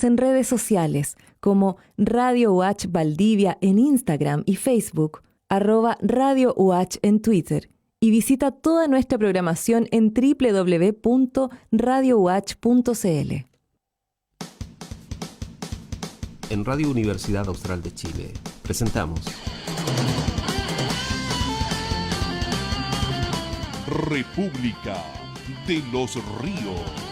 Síguenos en redes sociales como Radio UH Valdivia en Instagram y Facebook, @Radio UH en Twitter, y visita toda nuestra programación en www.radiouh.cl. En Radio Universidad Austral de Chile presentamos República de los Ríos.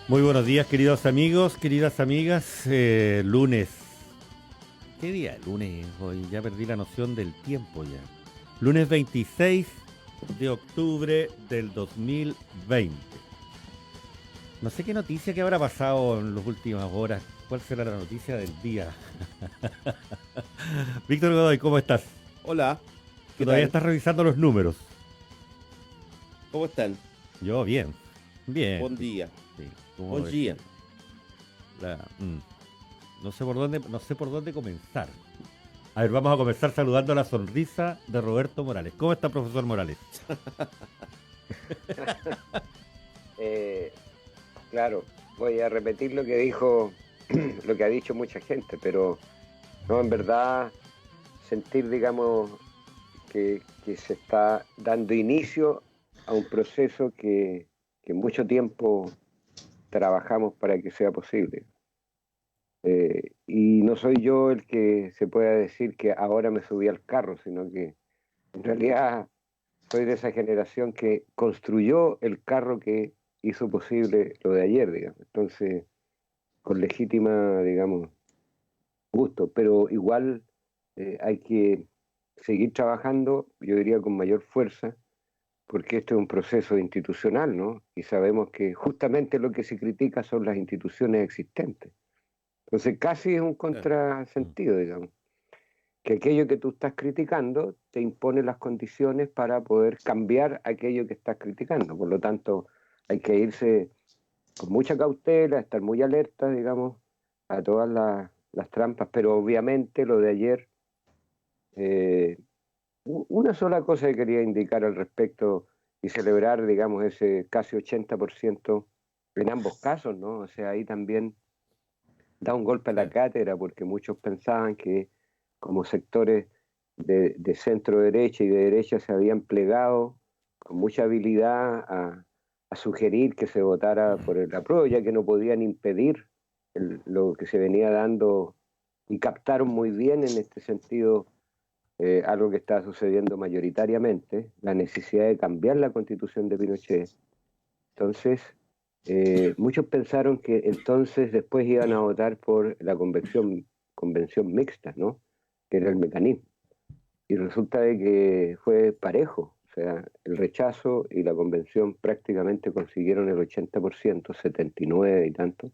Muy buenos días, queridos amigos, queridas amigas. Lunes. ¿Qué día? Lunes. Hoy ya perdí la noción del tiempo ya. Lunes 26 de octubre del 2020. No sé qué noticia que habrá pasado en las últimas horas. ¿Cuál será la noticia del día? Víctor Godoy, ¿cómo estás? Hola. ¿Qué todavía estás revisando los números? ¿Cómo están? Yo, bien. Bien. Buen día. Sí. Buen día. No sé por dónde comenzar. A ver, vamos a comenzar saludando la sonrisa de Roberto Morales. ¿Cómo está, profesor Morales? Claro, voy a repetir lo que dijo, lo que ha dicho mucha gente, pero no, en verdad, sentir, digamos, que se está dando inicio a un proceso que mucho tiempo trabajamos para que sea posible. Y no soy yo el que se pueda decir que ahora me subí al carro, sino que en realidad soy de esa generación que construyó el carro que hizo posible lo de ayer, digamos. Entonces, con legítima, digamos, gusto, pero igual hay que seguir trabajando, yo diría con mayor fuerza, porque este es un proceso institucional, ¿no? Y sabemos que justamente lo que se critica son las instituciones existentes. Entonces casi es un contrasentido, digamos, que aquello que tú estás criticando te impone las condiciones para poder cambiar aquello que estás criticando. Por lo tanto, hay que irse con mucha cautela, estar muy alerta, digamos, a todas las trampas, pero obviamente lo de ayer, una sola cosa que quería indicar al respecto y celebrar, digamos, ese casi 80% en ambos casos, ¿no? O sea, ahí también da un golpe a la cátedra porque muchos pensaban que como sectores de centro derecha y de derecha se habían plegado con mucha habilidad a sugerir que se votara por el apruebo, ya que no podían impedir lo que se venía dando, y captaron muy bien en este sentido algo que estaba sucediendo mayoritariamente, la necesidad de cambiar la constitución de Pinochet. Entonces, muchos pensaron que entonces después iban a votar por la convención mixta, ¿no? Que era el mecanismo. Y resulta de que fue parejo, o sea, el rechazo y la convención prácticamente consiguieron el 80%, 79 y tanto.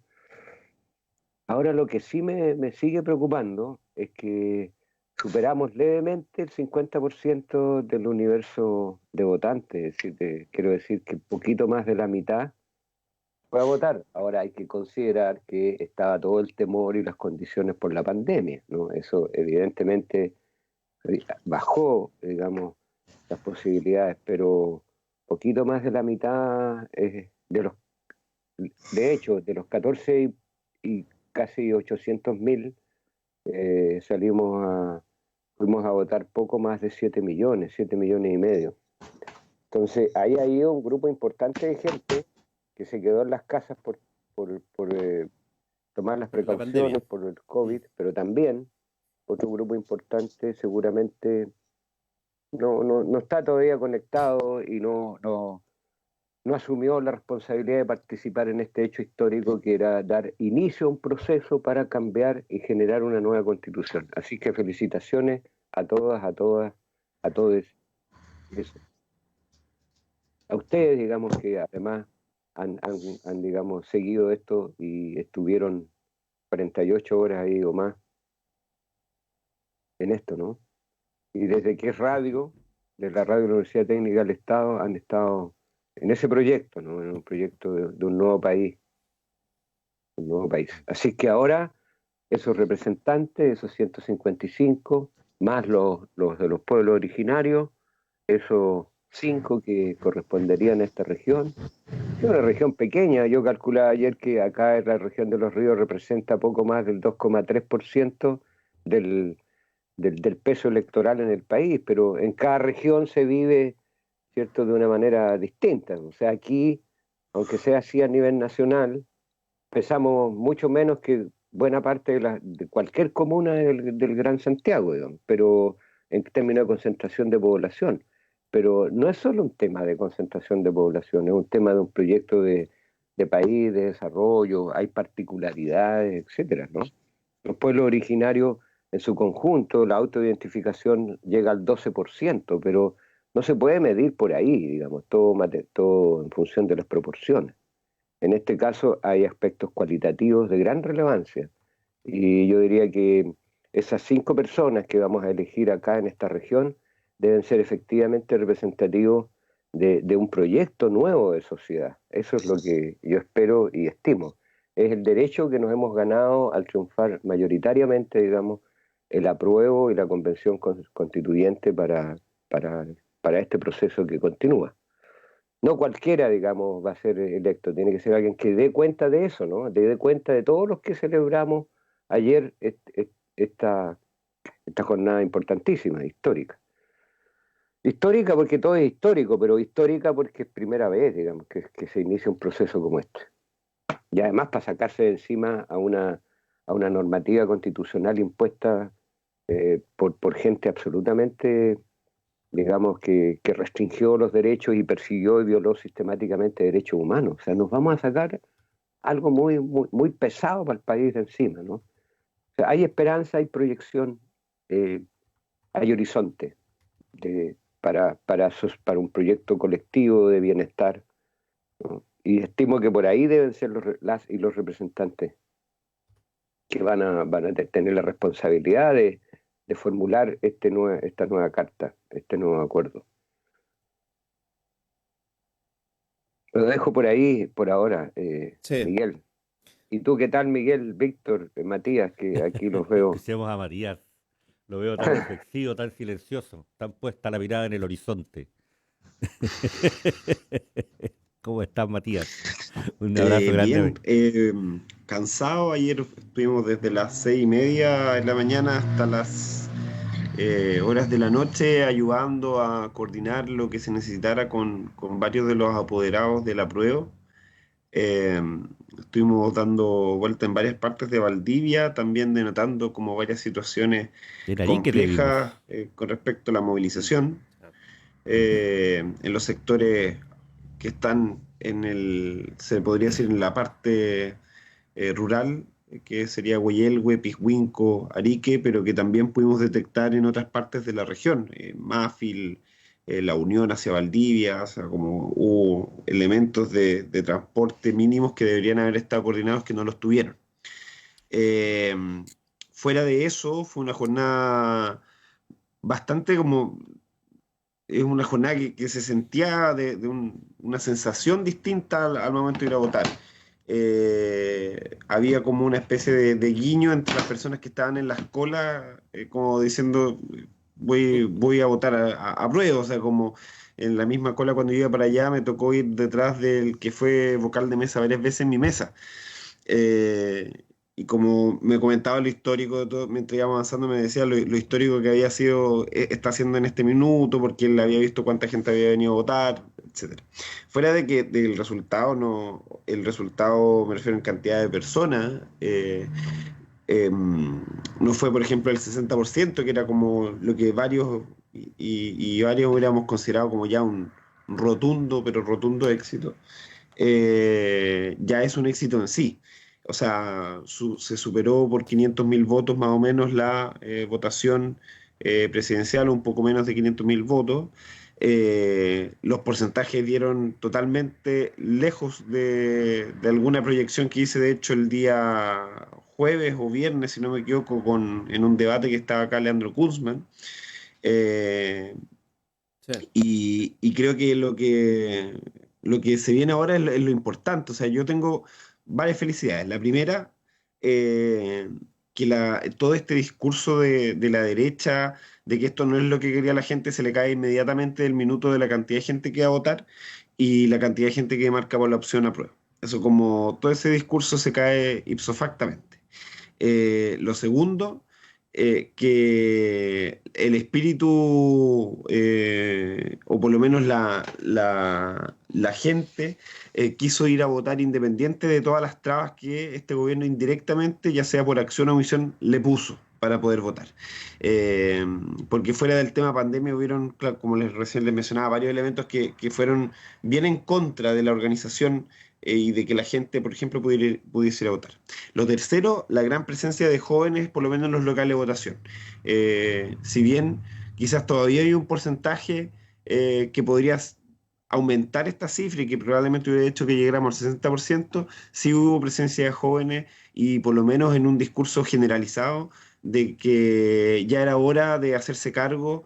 Ahora lo que sí me sigue preocupando es que superamos levemente el 50% del universo de votantes, es decir, quiero decir que poquito más de la mitad fue a votar. Ahora hay que considerar que estaba todo el temor y las condiciones por la pandemia, ¿no? Eso evidentemente bajó, digamos, las posibilidades, pero poquito más de la mitad de hecho, de los 14 y casi 800.000, fuimos a votar poco más de 7 millones, 7 millones y medio. Entonces, ahí ha ido un grupo importante de gente que se quedó en las casas por tomar las precauciones por el COVID, pero también otro grupo importante seguramente no está todavía conectado y no asumió la responsabilidad de participar en este hecho histórico que era dar inicio a un proceso para cambiar y generar una nueva constitución. Así que felicitaciones a todas, a todos. Eso. A ustedes, digamos, que además han digamos, seguido esto y estuvieron 48 horas ahí o más en esto, ¿no? Y desde que es radio, desde la Radio de la Universidad Técnica del Estado, han estado en ese proyecto, ¿no? En un proyecto de un nuevo país. un nuevo país. Así que ahora esos representantes, esos 155, más los de los pueblos originarios, esos 5 que corresponderían a esta región. Es una región pequeña, yo calculaba ayer que acá en la región de los ríos representa poco más del 2,3% del peso electoral en el país, pero en cada región se vive, ¿cierto?, de una manera distinta. O sea, aquí, aunque sea así a nivel nacional, pesamos mucho menos que buena parte de cualquier comuna del Gran Santiago, digamos, pero en términos de concentración de población. Pero no es solo un tema de concentración de población, es un tema de un proyecto de país, de desarrollo, hay particularidades, etcétera, ¿no? Los pueblos originarios en su conjunto, la autoidentificación llega al 12%, pero no se puede medir por ahí, digamos, todo en función de las proporciones. En este caso hay aspectos cualitativos de gran relevancia, y yo diría que esas 5 personas que vamos a elegir acá en esta región deben ser efectivamente representativos de un proyecto nuevo de sociedad. Eso es lo que yo espero y estimo. Es el derecho que nos hemos ganado al triunfar mayoritariamente, digamos, el apruebo y la convención constituyente para este proceso que continúa. No cualquiera, digamos, va a ser electo, tiene que ser alguien que dé cuenta de eso, ¿no? Que dé cuenta de todos los que celebramos ayer esta jornada importantísima, histórica. Histórica porque todo es histórico, pero histórica porque es primera vez, digamos, que se inicia un proceso como este. Y además para sacarse de encima a una normativa constitucional impuesta por gente absolutamente, digamos, que restringió los derechos y persiguió y violó sistemáticamente derechos humanos. O sea, nos vamos a sacar algo muy, muy, muy pesado para el país de encima, ¿no? O sea, hay esperanza, hay proyección, hay horizonte para un proyecto colectivo de bienestar, ¿no? Y estimo que por ahí deben ser los representantes que van a tener la responsabilidad de formular esta nueva carta, este nuevo acuerdo. Lo dejo por ahí, por ahora, Sí. Miguel. ¿Y tú qué tal, Miguel, Víctor, Matías, que aquí los veo? Escuchemos a Matías. Lo veo tan reflexivo, tan silencioso, tan puesta la mirada en el horizonte. ¿Cómo estás, Matías? Un abrazo grande. Bien, cansado. Ayer estuvimos desde las 6:30 de la mañana hasta las horas de la noche ayudando a coordinar lo que se necesitara con varios de los apoderados de la prueba. Estuvimos dando vuelta en varias partes de Valdivia, también denotando como varias situaciones En Arique te vimos. complejas con respecto a la movilización en los sectores que están se podría decir en la parte rural, que sería Güeyelgue, Pizhuinco, Arique, pero que también pudimos detectar en otras partes de la región, Mafil, La Unión hacia Valdivia, o sea, como hubo elementos de transporte mínimos que deberían haber estado coordinados que no los tuvieron. Fuera de eso, fue una jornada bastante como... Es una jornada que se sentía una sensación distinta al momento de ir a votar. Había como una especie de guiño entre las personas que estaban en las colas, como diciendo, voy a votar a prueba. O sea, como en la misma cola cuando iba para allá me tocó ir detrás del que fue vocal de mesa varias veces en mi mesa. Y como me comentaba lo histórico de todo, mientras íbamos avanzando, me decía lo histórico que había sido, está haciendo en este minuto, porque él había visto cuánta gente había venido a votar, etcétera. Fuera de que del resultado, el resultado me refiero en cantidad de personas, no fue, por ejemplo, el 60%, que era como lo que varios y varios hubiéramos considerado como ya un rotundo, pero rotundo éxito. Ya es un éxito en sí. O sea, se superó por 500.000 votos más o menos la votación presidencial, un poco menos de 500.000 votos. Los porcentajes dieron totalmente lejos de alguna proyección que hice, de hecho, el día jueves o viernes, si no me equivoco, en un debate que estaba acá Leandro Kunzman. Y creo que lo que se viene ahora es lo importante. O sea, yo tengo varias felicidades. La primera, que todo este discurso de la derecha, de que esto no es lo que quería la gente, se le cae inmediatamente el minuto de la cantidad de gente que va a votar y la cantidad de gente que marca por la opción aprueba. Eso, como todo ese discurso se cae ipso factamente. Lo segundo, que el espíritu, o por lo menos la gente, quiso ir a votar independiente de todas las trabas que este gobierno indirectamente, ya sea por acción o omisión, le puso para poder votar. Eh, Porque fuera del tema pandemia hubieron, claro, como recién les mencionaba, varios elementos que fueron bien en contra de la organización, y de que la gente, por ejemplo, pudiese ir a votar. Lo tercero, la gran presencia de jóvenes, por lo menos en los locales de votación. Si bien quizás todavía hay un porcentaje que podría aumentar esta cifra y que probablemente hubiera hecho que llegáramos al 60%, sí hubo presencia de jóvenes y por lo menos en un discurso generalizado de que ya era hora de hacerse cargo,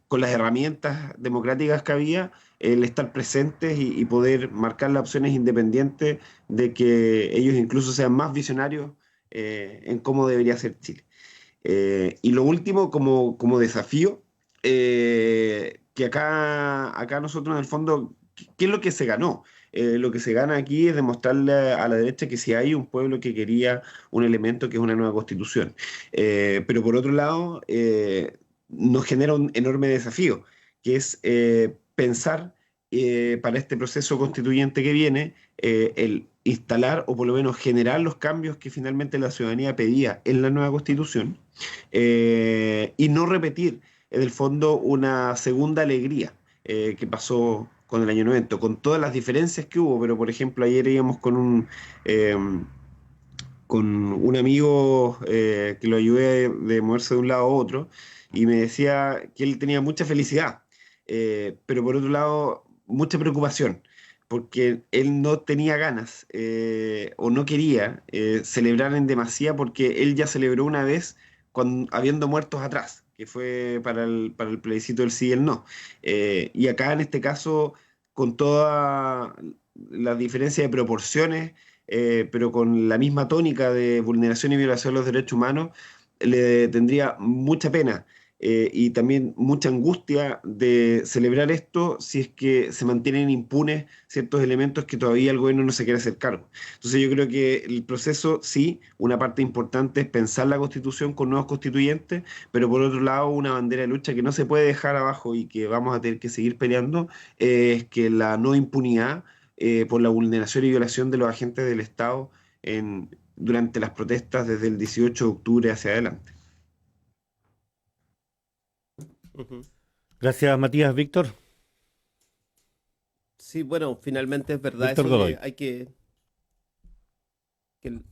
con las herramientas democráticas que había, el estar presentes y poder marcar las opciones independientes de que ellos incluso sean más visionarios, en cómo debería ser Chile. Y lo último, como desafío, que acá nosotros en el fondo, ¿qué es lo que se ganó? Lo que se gana aquí es demostrarle a la derecha que si hay un pueblo que quería un elemento que es una nueva constitución. Pero por otro lado, nos genera un enorme desafío, que es pensar, para este proceso constituyente que viene, el instalar o por lo menos generar los cambios que finalmente la ciudadanía pedía en la nueva constitución, y no repetir en el fondo una segunda alegría, que pasó con el año 90, con todas las diferencias que hubo. Pero por ejemplo ayer íbamos con un amigo, que lo ayudé de moverse de un lado a otro, y me decía que él tenía mucha felicidad, pero por otro lado mucha preocupación, porque él no tenía ganas, o no quería celebrar en demasía, porque él ya celebró una vez habiendo muertos atrás, que fue para el plebiscito del sí y el no. Y acá en este caso, con toda la diferencia de proporciones, pero con la misma tónica de vulneración y violación de los derechos humanos, le tendría mucha pena, y también mucha angustia de celebrar esto si es que se mantienen impunes ciertos elementos que todavía el gobierno no se quiere hacer cargo. Entonces yo creo que el proceso, sí, una parte importante es pensar la constitución con nuevos constituyentes, pero por otro lado una bandera de lucha que no se puede dejar abajo y que vamos a tener que seguir peleando, es que la no impunidad, por la vulneración y violación de los agentes del Estado durante las protestas desde el 18 de octubre hacia adelante. Ujú. Gracias, Matías. Víctor. Sí, bueno, finalmente es verdad Víctor eso, Godoy. que hay que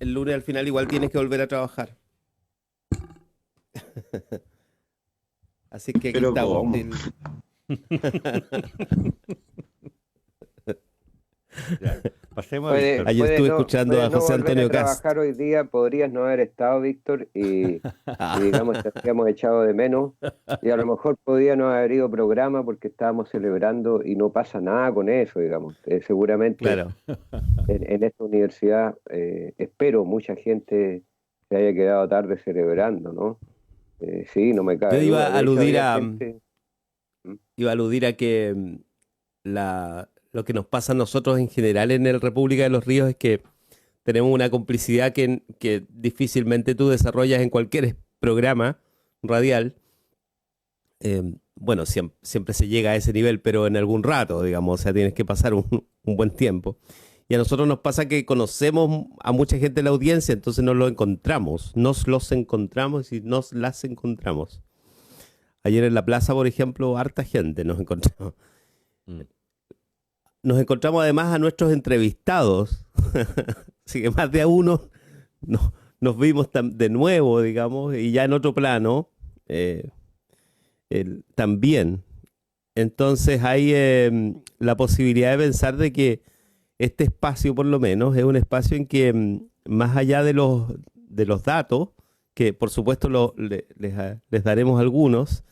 el lunes al final igual tienes que volver a trabajar. Así que aquí Pero estamos. ¿cómo? Pasemos a Víctor. Ayer estuve escuchando a José Antonio Cast. trabajar hoy día, podrías no haber estado, Víctor, y digamos, te habíamos echado de menos, y a lo mejor podía no haber ido programa porque estábamos celebrando y no pasa nada con eso, digamos. Seguramente Claro. en esta universidad, espero mucha gente se haya quedado tarde celebrando, ¿no? Sí, no me cabe Yo iba duda. a De hecho, aludir había a, gente- iba a aludir a que lo que nos pasa a nosotros en general en el República de los Ríos es que tenemos una complicidad que difícilmente tú desarrollas en cualquier programa radial. Bueno, siempre se llega a ese nivel, pero en algún rato, digamos, o sea, tienes que pasar un buen tiempo. Y a nosotros nos pasa que conocemos a mucha gente de la audiencia, entonces nos los encontramos y nos las encontramos. Ayer en la plaza, por ejemplo, harta gente nos encontramos. Nos encontramos además a nuestros entrevistados, así que más de a uno nos vimos de nuevo, digamos, y ya en otro plano también. Entonces hay la posibilidad de pensar de que este espacio, por lo menos, es un espacio en que, más allá de los datos, que por supuesto les daremos algunos,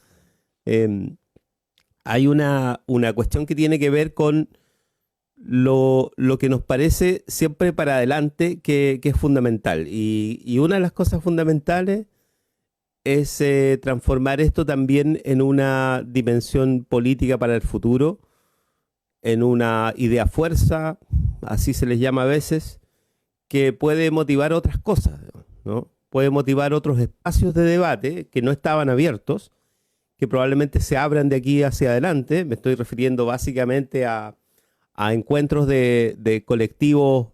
hay una cuestión que tiene que ver con lo que nos parece siempre para adelante que es fundamental. Y una de las cosas fundamentales es transformar esto también en una dimensión política para el futuro, en una idea fuerza, así se les llama a veces, que puede motivar otras cosas, ¿no? Puede motivar otros espacios de debate que no estaban abiertos, que probablemente se abran de aquí hacia adelante. Me estoy refiriendo básicamente a encuentros de colectivos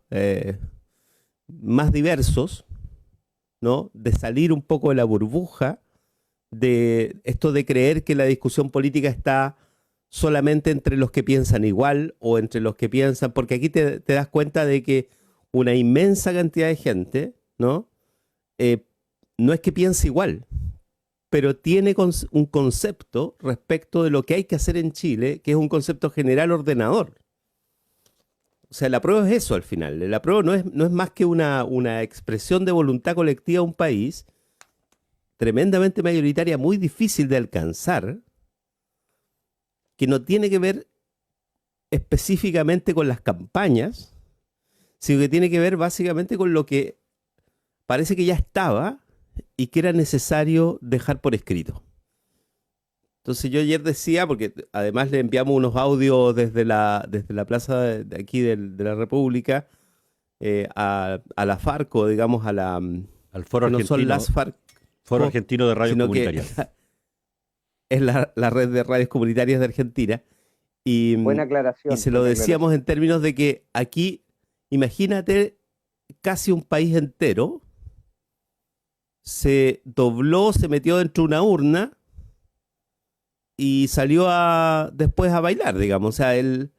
más diversos, ¿no? De salir un poco de la burbuja, de esto de creer que la discusión política está solamente entre los que piensan igual o entre los que piensan, porque aquí te das cuenta de que una inmensa cantidad de gente, ¿no? No es que piense igual, pero tiene un concepto respecto de lo que hay que hacer en Chile, que es un concepto general ordenador. O sea, la prueba es eso al final. La prueba no es más que una expresión de voluntad colectiva de un país tremendamente mayoritaria, muy difícil de alcanzar, que no tiene que ver específicamente con las campañas, sino que tiene que ver básicamente con lo que parece que ya estaba y que era necesario dejar por escrito. Entonces yo ayer decía, porque además le enviamos unos audios desde la plaza de aquí de la República a la Farco, digamos, al Foro no Argentino, son las Farco, Foro Argentino de Radios sino Comunitarias. que es la red de radios comunitarias de Argentina. Y, Buena aclaración. y se lo decíamos en términos de que aquí, imagínate, casi un país entero se dobló, se metió dentro de una urna y salió después a bailar, digamos. O sea, él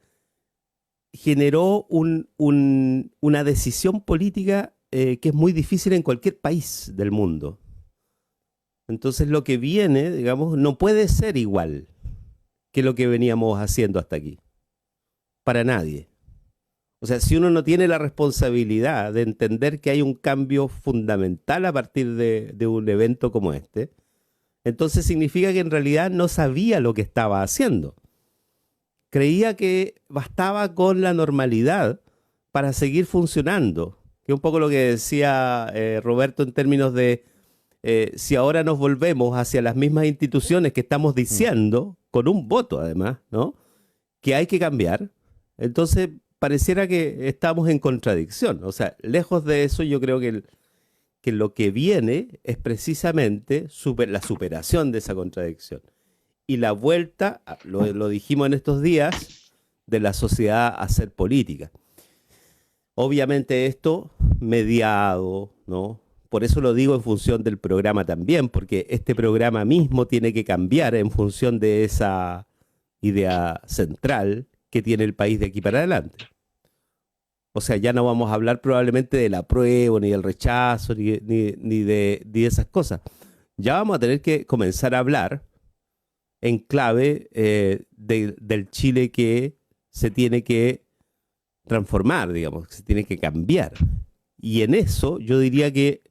generó una decisión política que es muy difícil en cualquier país del mundo. Entonces lo que viene, digamos, no puede ser igual que lo que veníamos haciendo hasta aquí. Para nadie. O sea, si uno no tiene la responsabilidad de entender que hay un cambio fundamental a partir de un evento como este, entonces significa que en realidad no sabía lo que estaba haciendo. Creía que bastaba con la normalidad para seguir funcionando. Que es un poco lo que decía Roberto en términos de si ahora nos volvemos hacia las mismas instituciones que estamos diciendo, con un voto además, ¿no? Que hay que cambiar, entonces pareciera que estamos en contradicción. O sea, lejos de eso, yo creo que lo que viene es precisamente la superación de esa contradicción y la vuelta, lo dijimos en estos días, de la sociedad a hacer política. Obviamente esto mediado, ¿no? Por eso lo digo en función del programa también, porque este programa mismo tiene que cambiar en función de esa idea central que tiene el país de aquí para adelante. O sea, ya no vamos a hablar probablemente del apruebo, ni del rechazo, ni de esas cosas. Ya vamos a tener que comenzar a hablar en clave del Chile que se tiene que transformar, digamos, que se tiene que cambiar. Y en eso yo diría que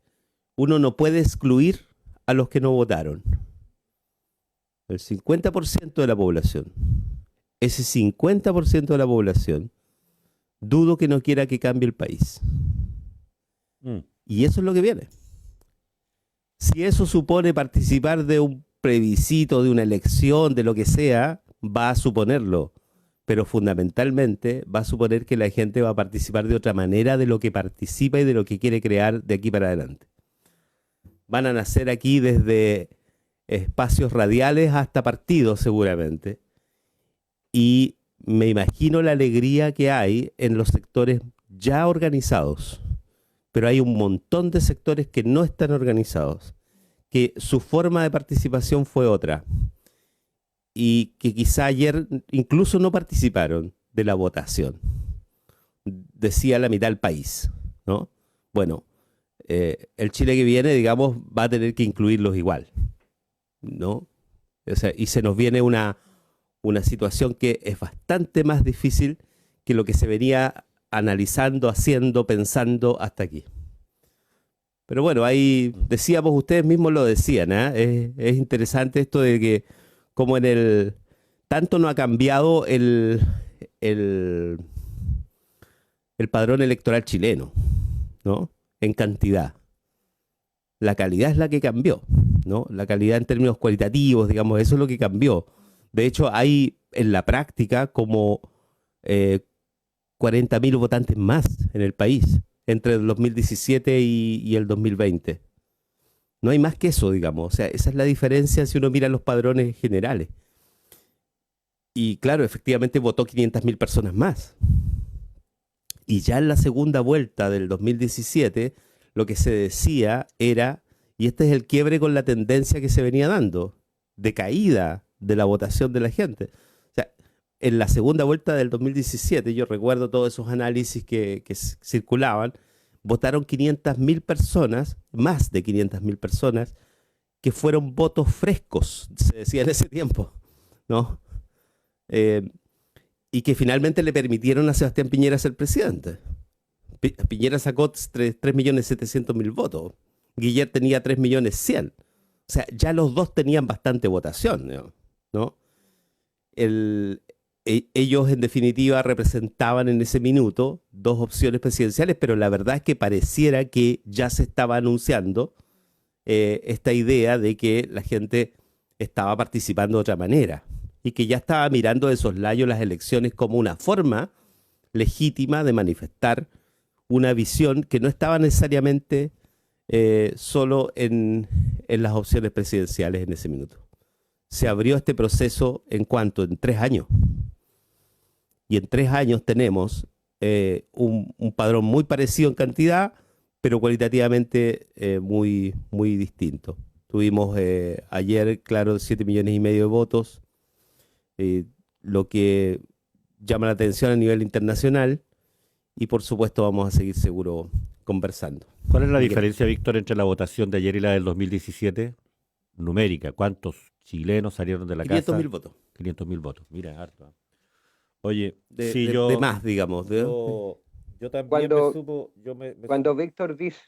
uno no puede excluir a los que no votaron. El 50% de la población. Ese 50% de la población, dudo que no quiera que cambie el país. Y eso es lo que viene. Si eso supone participar de un plebiscito, de una elección, de lo que sea, va a suponerlo. Pero fundamentalmente va a suponer que la gente va a participar de otra manera de lo que participa y de lo que quiere crear de aquí para adelante. Van a nacer aquí desde espacios radiales hasta partidos seguramente. Y me imagino la alegría que hay en los sectores ya organizados. Pero hay un montón de sectores que no están organizados, que su forma de participación fue otra. Y que quizá ayer incluso no participaron de la votación. Decía la mitad del país, ¿no? Bueno, el Chile que viene, digamos, va a tener que incluirlos igual, ¿no? O sea, y se nos viene una situación que es bastante más difícil que lo que se venía analizando, haciendo, pensando hasta aquí. Pero bueno, ahí decíamos, ustedes mismos lo decían, ¿eh? Es interesante esto de que como tanto no ha cambiado el el padrón electoral chileno, ¿no? En cantidad. La calidad es la que cambió, ¿no? La calidad en términos cualitativos, digamos, eso es lo que cambió. De hecho, hay en la práctica como 40.000 votantes más en el país entre el 2017 y el 2020. No hay más que eso, digamos. O sea, esa es la diferencia si uno mira los padrones generales. Y claro, efectivamente votó 500.000 personas más. Y ya en la segunda vuelta del 2017, lo que se decía era, y este es el quiebre con la tendencia que se venía dando, de caída de la votación de la gente. O sea, en la segunda vuelta del 2017, yo recuerdo todos esos análisis que circulaban, votaron 500.000 personas, más de 500.000 personas, que fueron votos frescos, se decía en ese tiempo, ¿no? Y que finalmente le permitieron a Sebastián Piñera ser presidente. Piñera sacó 3.700.000 votos. Guillermo tenía 3.100.000. O sea, ya los dos tenían bastante votación, ¿no? Ellos, en definitiva, representaban en ese minuto dos opciones presidenciales, pero la verdad es que pareciera que ya se estaba anunciando esta idea de que la gente estaba participando de otra manera y que ya estaba mirando de soslayo las elecciones como una forma legítima de manifestar una visión que no estaba necesariamente solo en las opciones presidenciales en ese minuto. Se abrió este proceso en 3 años. Y en 3 años tenemos un padrón muy parecido en cantidad, pero cualitativamente muy, muy distinto. Tuvimos ayer, claro, 7,5 millones de votos, lo que llama la atención a nivel internacional, y por supuesto vamos a seguir seguro conversando. ¿Cuál es la Miguel. diferencia, Víctor, entre la votación de ayer y la del 2017? Numérica, ¿cuántos chilenos salieron de la casa? 500.000 votos. 500.000 votos, mira, harto. Oye, De, sí, de- yo, de más, digamos. yo también Cuando- me supo, Cuando Víctor dice,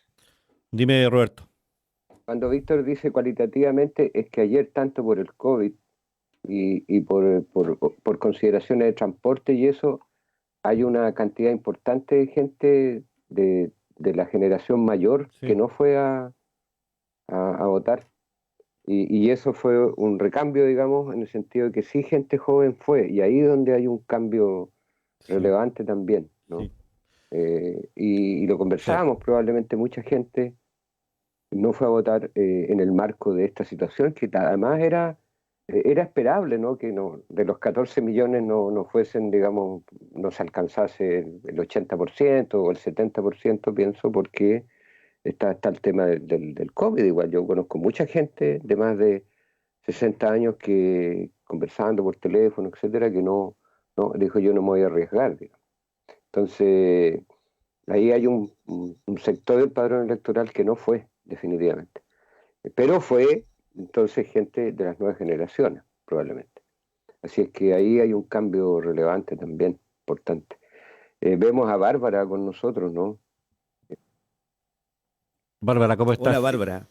Dime, Roberto. cualitativamente, es que ayer, tanto por el COVID y por consideraciones de transporte y eso, hay una cantidad importante de gente de la generación mayor Sí. que no fue a votar. Y eso fue un recambio, digamos, en el sentido de que sí, gente joven fue, y ahí es donde hay un cambio Sí, relevante también, ¿no? sí. Y lo conversábamos, probablemente mucha gente no fue a votar en el marco de esta situación, que además era esperable, ¿no? Que no, de los 14 millones no fuesen, digamos, no se alcanzase el 80% o el 70%, pienso, porque está el tema del COVID. Igual yo conozco mucha gente de más de 60 años que conversando por teléfono, etcétera, que no dijo, yo no me voy a arriesgar, digamos. Entonces, ahí hay un sector del padrón electoral que no fue, definitivamente. Pero fue, entonces, gente de las nuevas generaciones, probablemente. Así es que ahí hay un cambio relevante también, importante. Vemos a Bárbara con nosotros, ¿no? Bárbara, ¿cómo estás? Hola, Bárbara.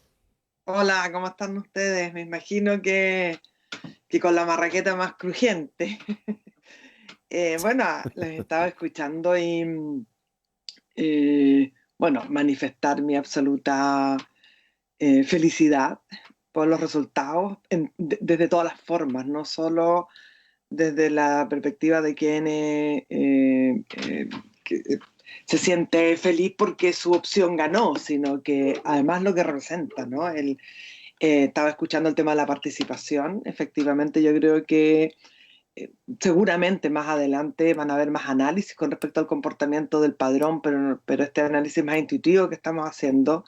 Hola, ¿cómo están ustedes? Me imagino que con la marraqueta más crujiente. Bueno, les estaba escuchando y, bueno, manifestar mi absoluta felicidad por los resultados desde todas las formas, no solo desde la perspectiva de quien se siente feliz porque su opción ganó, sino que además lo que representa, ¿no? Estaba escuchando el tema de la participación. Efectivamente, yo creo que seguramente más adelante van a haber más análisis con respecto al comportamiento del padrón, pero este análisis más intuitivo que estamos haciendo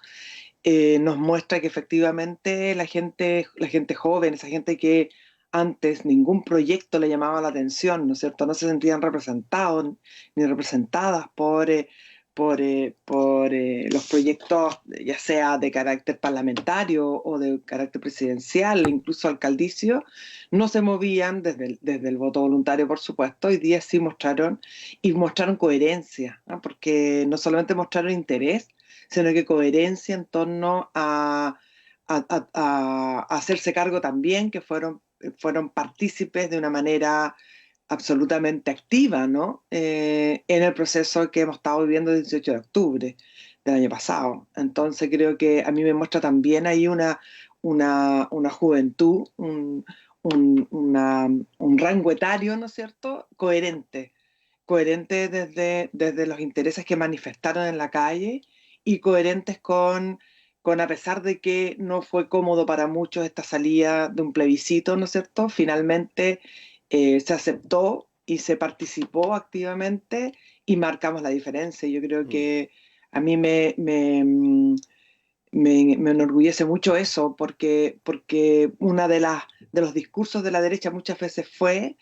nos muestra que efectivamente la gente joven, esa gente que antes ningún proyecto le llamaba la atención, ¿no es cierto? No se sentían representados ni representadas por los proyectos, ya sea de carácter parlamentario o de carácter presidencial, incluso alcaldicio, no se movían desde el voto voluntario, por supuesto. Hoy día sí mostraron coherencia, ¿no? Porque no solamente mostraron interés, sino que coherencia en torno a hacerse cargo también, que fueron partícipes de una manera absolutamente activa, ¿no? En el proceso que hemos estado viviendo el 18 de octubre del año pasado. Entonces creo que a mí me muestra también ahí una juventud, un rango etario, ¿no es cierto?, coherente desde los intereses que manifestaron en la calle y coherentes con a pesar de que no fue cómodo para muchos esta salida de un plebiscito, ¿no es cierto?, finalmente se aceptó y se participó activamente y marcamos la diferencia. Yo creo que a mí me enorgullece mucho eso, porque una de los discursos de la derecha muchas veces fue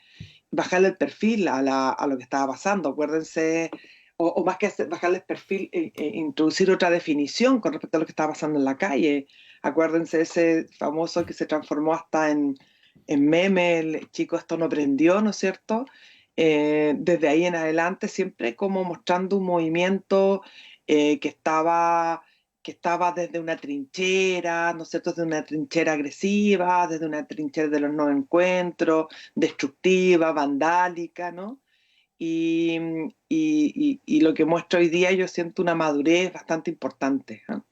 bajarle el perfil a lo que estaba pasando. Acuérdense, o más que bajarle el perfil, introducir otra definición con respecto a lo que estaba pasando en la calle. Acuérdense ese famoso que se transformó hasta en meme, el chico esto no prendió, ¿no es cierto? Desde ahí en adelante siempre como mostrando un movimiento que estaba desde una trinchera, ¿no es cierto?, desde una trinchera agresiva, desde una trinchera de los no encuentros, destructiva, vandálica, ¿no? Y lo que muestra hoy día yo siento una madurez bastante importante, ¿no?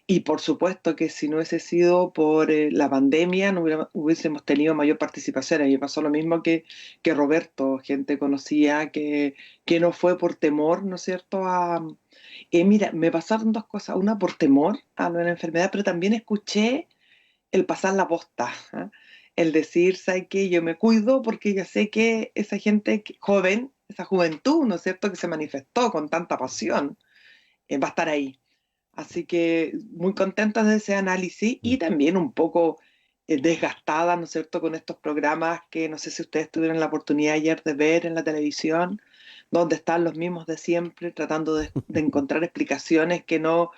Y por supuesto que si no hubiese sido por la pandemia, no hubiésemos tenido mayor participación. A mí me pasó lo mismo que Roberto, gente conocía que no fue por temor, ¿no es cierto? Mira, me pasaron dos cosas. Una por temor a lo de la enfermedad, pero también escuché el pasar la posta, ¿ah? El decir, ¿sabes qué? Yo me cuido porque ya sé que esa gente joven, esa juventud, ¿no es cierto?, que se manifestó con tanta pasión, va a estar ahí. Así que muy contenta de ese análisis y también un poco desgastada, ¿no es cierto?, con estos programas que no sé si ustedes tuvieron la oportunidad ayer de ver en la televisión, donde están los mismos de siempre tratando de encontrar explicaciones que no,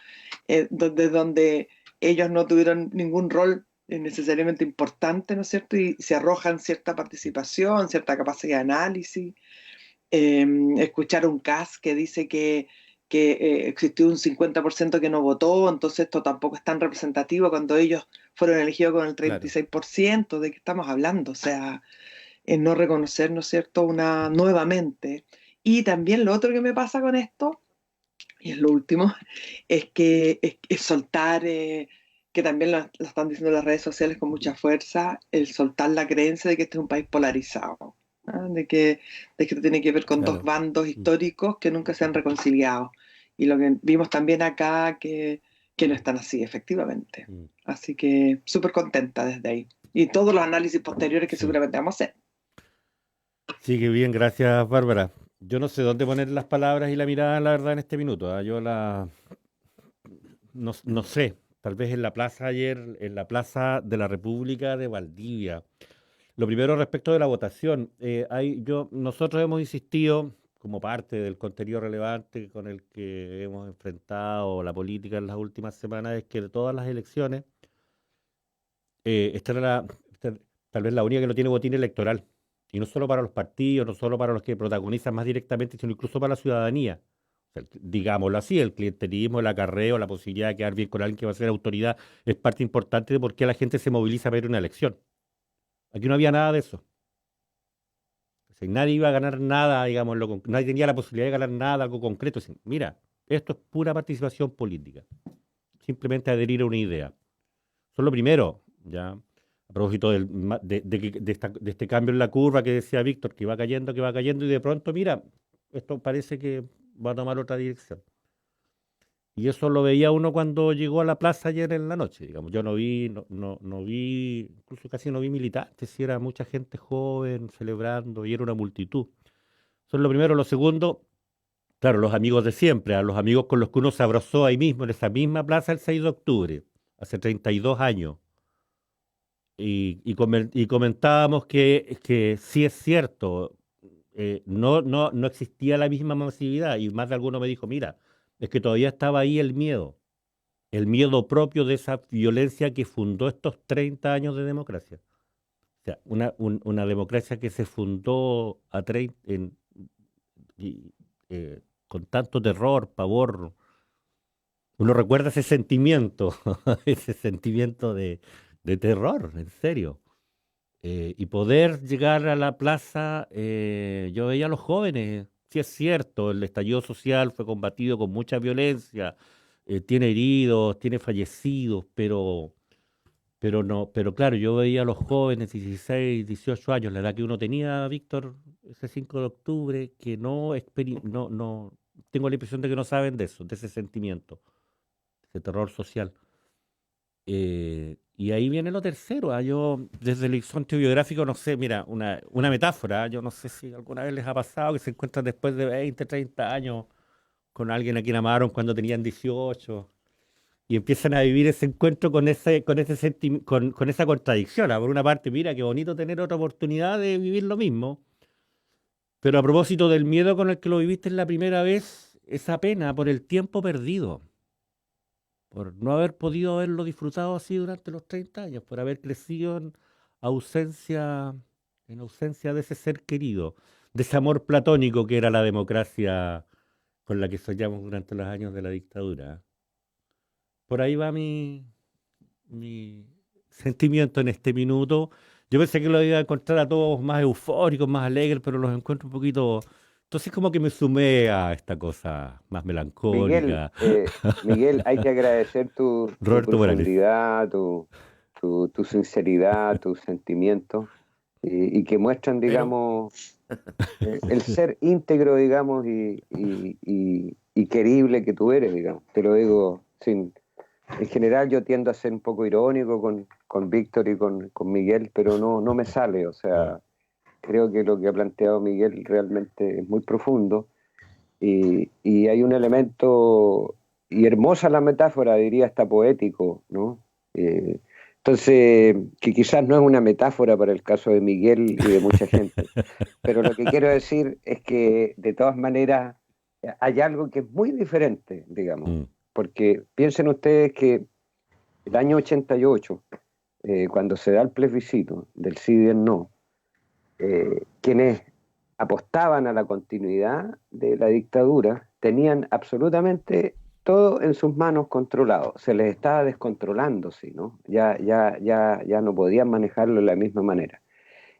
donde ellos no tuvieron ningún rol necesariamente importante, ¿no es cierto?, y se arrojan cierta participación, cierta capacidad de análisis. Escuchar un CAS que dice que existió un 50% que no votó, entonces esto tampoco es tan representativo cuando ellos fueron elegidos con el 36%, ¿de qué estamos hablando? O sea, no reconocer, ¿no es cierto?, nuevamente. Y también lo otro que me pasa con esto, y es lo último, es soltar, que también lo están diciendo las redes sociales con mucha fuerza, el soltar la creencia de que este es un país polarizado, ¿ah? De que esto tiene que ver con dos bandos históricos que nunca se han reconciliado. Y lo que vimos también acá, que no están así, efectivamente. Así que súper contenta desde ahí. Y todos los análisis posteriores que seguramente vamos a hacer. Sí, que bien, gracias, Bárbara. Yo no sé dónde poner las palabras y la mirada, la verdad, en este minuto. No sé, tal vez en la plaza ayer, en la Plaza de la República de Valdivia. Lo primero respecto de la votación. Nosotros hemos insistido, como parte del contenido relevante con el que hemos enfrentado la política en las últimas semanas, es que de todas las elecciones, tal vez la única que no tiene botín electoral. Y no solo para los partidos, no solo para los que protagonizan más directamente, sino incluso para la ciudadanía. O sea, digámoslo así, el clientelismo, el acarreo, la posibilidad de quedar bien con alguien que va a ser autoridad es parte importante de por qué la gente se moviliza para ir a una elección. Aquí no había nada de eso. O sea, nadie iba a ganar nada, digamos, nadie tenía la posibilidad de ganar nada, algo concreto. Mira, esto es pura participación política. Simplemente adherir a una idea. Eso es lo primero, ¿ya? A propósito de este cambio en la curva que decía Víctor, que va cayendo, y de pronto, mira, esto parece que va a tomar otra dirección. Y eso lo veía uno cuando llegó a la plaza ayer en la noche, digamos. Yo no vi, incluso casi no vi militantes, si era mucha gente joven celebrando y era una multitud. Eso es lo primero. Lo segundo, claro, los amigos de siempre, a los amigos con los que uno se abrazó ahí mismo, en esa misma plaza el 6 de octubre, hace 32 años. Y comentábamos que sí es cierto, no existía la misma masividad, y más de alguno me dijo, mira, es que todavía estaba ahí el miedo propio de esa violencia que fundó estos 30 años de democracia. O sea, una democracia que se fundó con tanto terror, pavor. Uno recuerda ese sentimiento, ese sentimiento de terror, en serio. y poder llegar a la plaza, yo veía a los jóvenes, sí es cierto, el estallido social fue combatido con mucha violencia, tiene heridos, tiene fallecidos, pero no, pero claro, yo veía a los jóvenes, 16, 18 años, la edad que uno tenía, Víctor, ese 5 de octubre, que no, tengo la impresión de que no saben de eso, de ese sentimiento, ese terror social. Y ahí viene lo tercero. Yo, desde el horizonte biográfico, no sé, mira, una metáfora. Yo no sé si alguna vez les ha pasado que se encuentran después de 20, 30 años con alguien a quien amaron cuando tenían 18 y empiezan a vivir ese encuentro con esa contradicción. Por una parte, mira, qué bonito tener otra oportunidad de vivir lo mismo, pero a propósito del miedo con el que lo viviste la primera vez, esa pena por el tiempo perdido, por no haber podido haberlo disfrutado así durante los 30 años, por haber crecido ausencia, en ausencia de ese ser querido, de ese amor platónico que era la democracia con la que soñamos durante los años de la dictadura. Por ahí va mi sentimiento en este minuto. Yo pensé que lo iba a encontrar a todos más eufóricos, más alegres, pero los encuentro un poquito... Entonces como que me sumé a esta cosa más Miguel, melancólica. Miguel, hay que agradecer tu Roberto Morales. profundidad, tu sinceridad, tus sentimientos, y que muestran, digamos, el ser íntegro, digamos, y querible que tú eres, digamos. Te lo digo sin... En general yo tiendo a ser un poco irónico con Víctor y con Miguel, pero no me sale, o sea, creo que lo que ha planteado Miguel realmente es muy profundo. Y hay un elemento, y hermosa la metáfora, diría hasta poético, ¿no? Entonces, que quizás no es una metáfora para el caso de Miguel y de mucha gente, pero lo que quiero decir es que de todas maneras hay algo que es muy diferente, digamos, Mm. porque piensen ustedes que el año 88, cuando se da el plebiscito del sí y del no, quienes apostaban a la continuidad de la dictadura tenían absolutamente todo en sus manos controlado. Se les estaba descontrolando, ¿sí, no? Ya no podían manejarlo de la misma manera.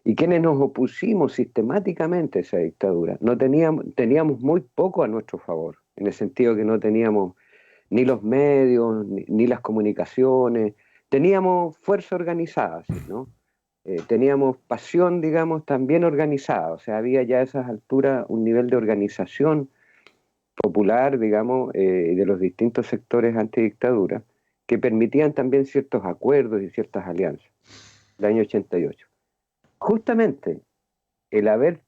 Y quienes nos opusimos sistemáticamente a esa dictadura, no teníamos muy poco a nuestro favor, en el sentido que no teníamos ni los medios, ni las comunicaciones, teníamos fuerza organizada, ¿sí, no? Teníamos pasión, digamos, también organizada, o sea, había ya a esas alturas un nivel de organización popular, digamos, de los distintos sectores antidictadura, que permitían también ciertos acuerdos y ciertas alianzas, el año 88. Justamente el haber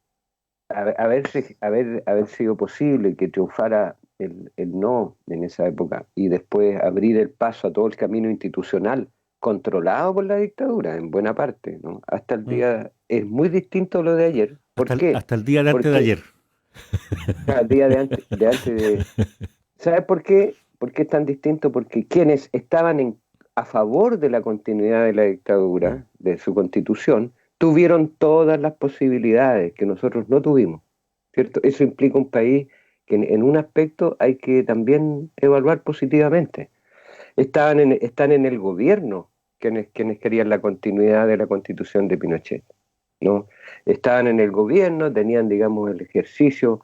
sido posible que triunfara el no en esa época y después abrir el paso a todo el camino institucional controlado por la dictadura en buena parte, ¿no? Hasta el día es muy distinto a lo de ayer. ¿Por qué? Hasta el día de antes de Porque ayer. el día de antes de... ¿Sabes por qué? ¿Por qué es tan distinto? Porque quienes estaban a favor de la continuidad de la dictadura, de su constitución, tuvieron todas las posibilidades que nosotros no tuvimos, ¿cierto? Eso implica un país que en un aspecto hay que también evaluar positivamente. Están en el gobierno quienes querían la continuidad de la constitución de Pinochet, ¿no? Estaban en el gobierno, tenían, digamos, el ejercicio,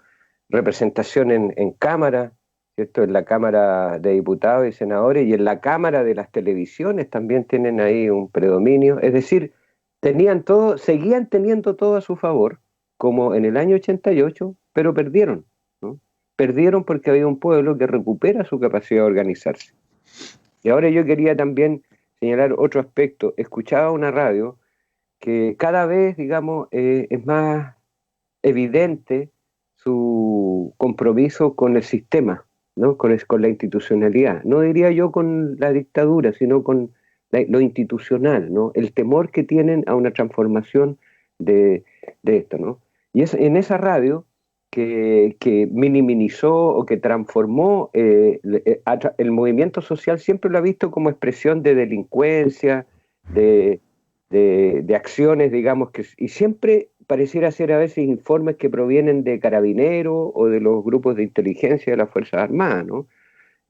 representación en Cámara, ¿cierto? En la Cámara de Diputados y Senadores y en la Cámara de las Televisiones también tienen ahí un predominio, es decir, tenían todo, seguían teniendo todo a su favor, como en el año 88, pero perdieron, ¿no? Perdieron porque había un pueblo que recupera su capacidad de organizarse. Y ahora yo quería también señalar otro aspecto. Escuchaba una radio que cada vez, digamos, es más evidente su compromiso con el sistema, ¿no? Con la institucionalidad. No diría yo con la dictadura, sino con lo institucional, ¿no? El temor que tienen a una transformación de esto, ¿no? Y es en esa radio que minimizó o que transformó el movimiento social, siempre lo ha visto como expresión de delincuencia, de acciones, digamos, y siempre pareciera ser a veces informes que provienen de carabineros o de los grupos de inteligencia de las Fuerzas Armadas, ¿no?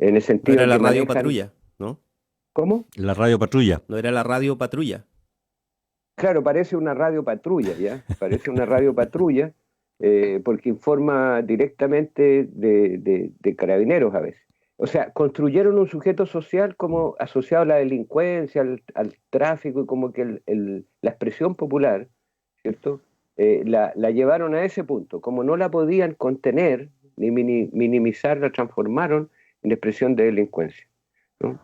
En el No sentido era la que radio manejan... patrulla, ¿no? ¿Cómo? La radio patrulla. No era la radio patrulla. Claro, parece una radio patrulla, ¿ya? Parece una radio patrulla, porque informa directamente de carabineros a veces. O sea, construyeron un sujeto social como asociado a la delincuencia, al tráfico, y como que la expresión popular, ¿cierto? La llevaron a ese punto. Como no la podían contener ni minimizar, la transformaron en expresión de delincuencia, ¿no?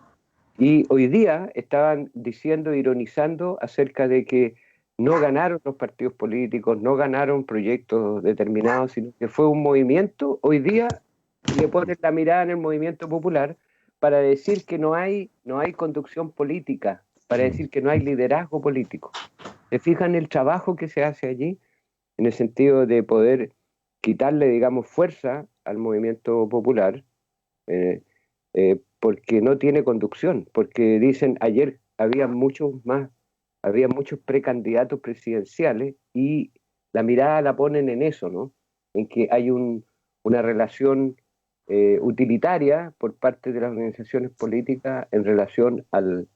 Y hoy día estaban diciendo, ironizando acerca de que no ganaron los partidos políticos, no ganaron proyectos determinados, sino que fue un movimiento. Hoy día le ponen la mirada en el movimiento popular para decir que no hay conducción política, para decir que no hay liderazgo político. ¿Se fijan el trabajo que se hace allí? En el sentido de poder quitarle, digamos, fuerza al movimiento popular, porque no tiene conducción, porque dicen, ayer había muchos precandidatos presidenciales, y la mirada la ponen en eso, ¿no? En que hay una relación utilitaria por parte de las organizaciones políticas en relación al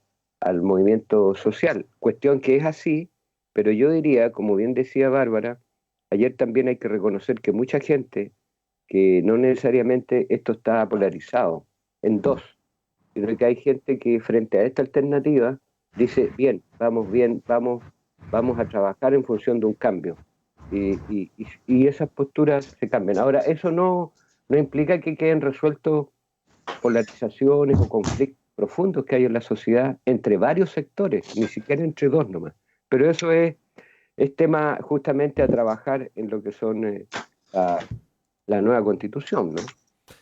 movimiento social, cuestión que es así, pero yo diría, como bien decía Bárbara, ayer también hay que reconocer que mucha gente, que no necesariamente esto está polarizado en dos, sino que hay gente que frente a esta alternativa dice, bien, vamos a trabajar en función de un cambio. Y esas posturas se cambian. Ahora, eso no implica que queden resueltos polarizaciones o conflictos profundos que hay en la sociedad entre varios sectores, ni siquiera entre dos nomás. Pero eso es tema justamente a trabajar en lo que son la nueva Constitución, ¿no?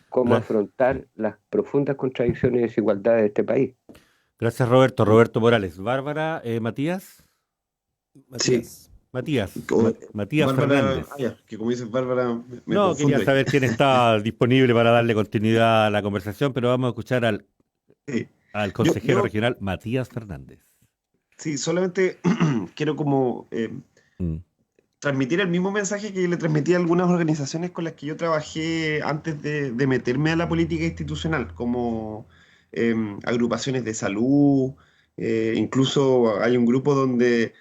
Cómo afrontar las profundas contradicciones y desigualdades de este país. Gracias, Roberto. Roberto Morales. Bárbara, Matías. Sí. Matías Bárbara, Fernández. que como dices Bárbara, me No, confunde. quería saber quién está disponible para darle continuidad a la conversación, pero vamos a escuchar al consejero regional Matías Fernández. Sí, solamente quiero como transmitir el mismo mensaje que le transmití a algunas organizaciones con las que yo trabajé antes de meterme a la política institucional, como agrupaciones de salud, incluso hay un grupo donde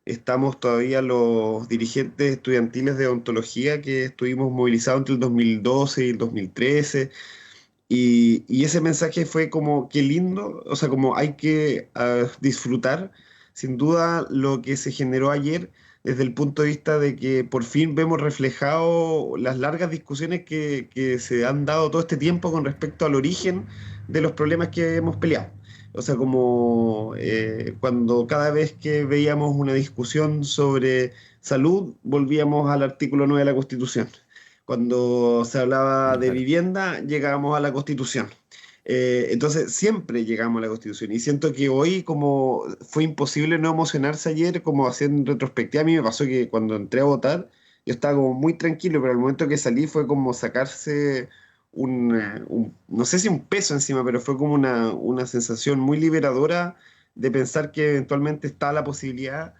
estamos todavía los dirigentes estudiantiles de odontología que estuvimos movilizados entre el 2012 y el 2013. Y ese mensaje fue como, qué lindo, o sea, como hay que disfrutar, sin duda, lo que se generó ayer desde el punto de vista de que por fin vemos reflejado las largas discusiones que se han dado todo este tiempo con respecto al origen de los problemas que hemos peleado. O sea, como cuando cada vez que veíamos una discusión sobre salud, volvíamos al artículo 9 de la Constitución. Cuando se hablaba de vivienda, llegábamos a la Constitución. Entonces, siempre llegamos a la Constitución. Y siento que hoy, como fue imposible no emocionarse ayer, como haciendo retrospectiva, a mí me pasó que cuando entré a votar, yo estaba como muy tranquilo, pero al momento que salí fue como sacarse no sé si un peso encima, pero fue como una sensación muy liberadora de pensar que eventualmente está la posibilidad,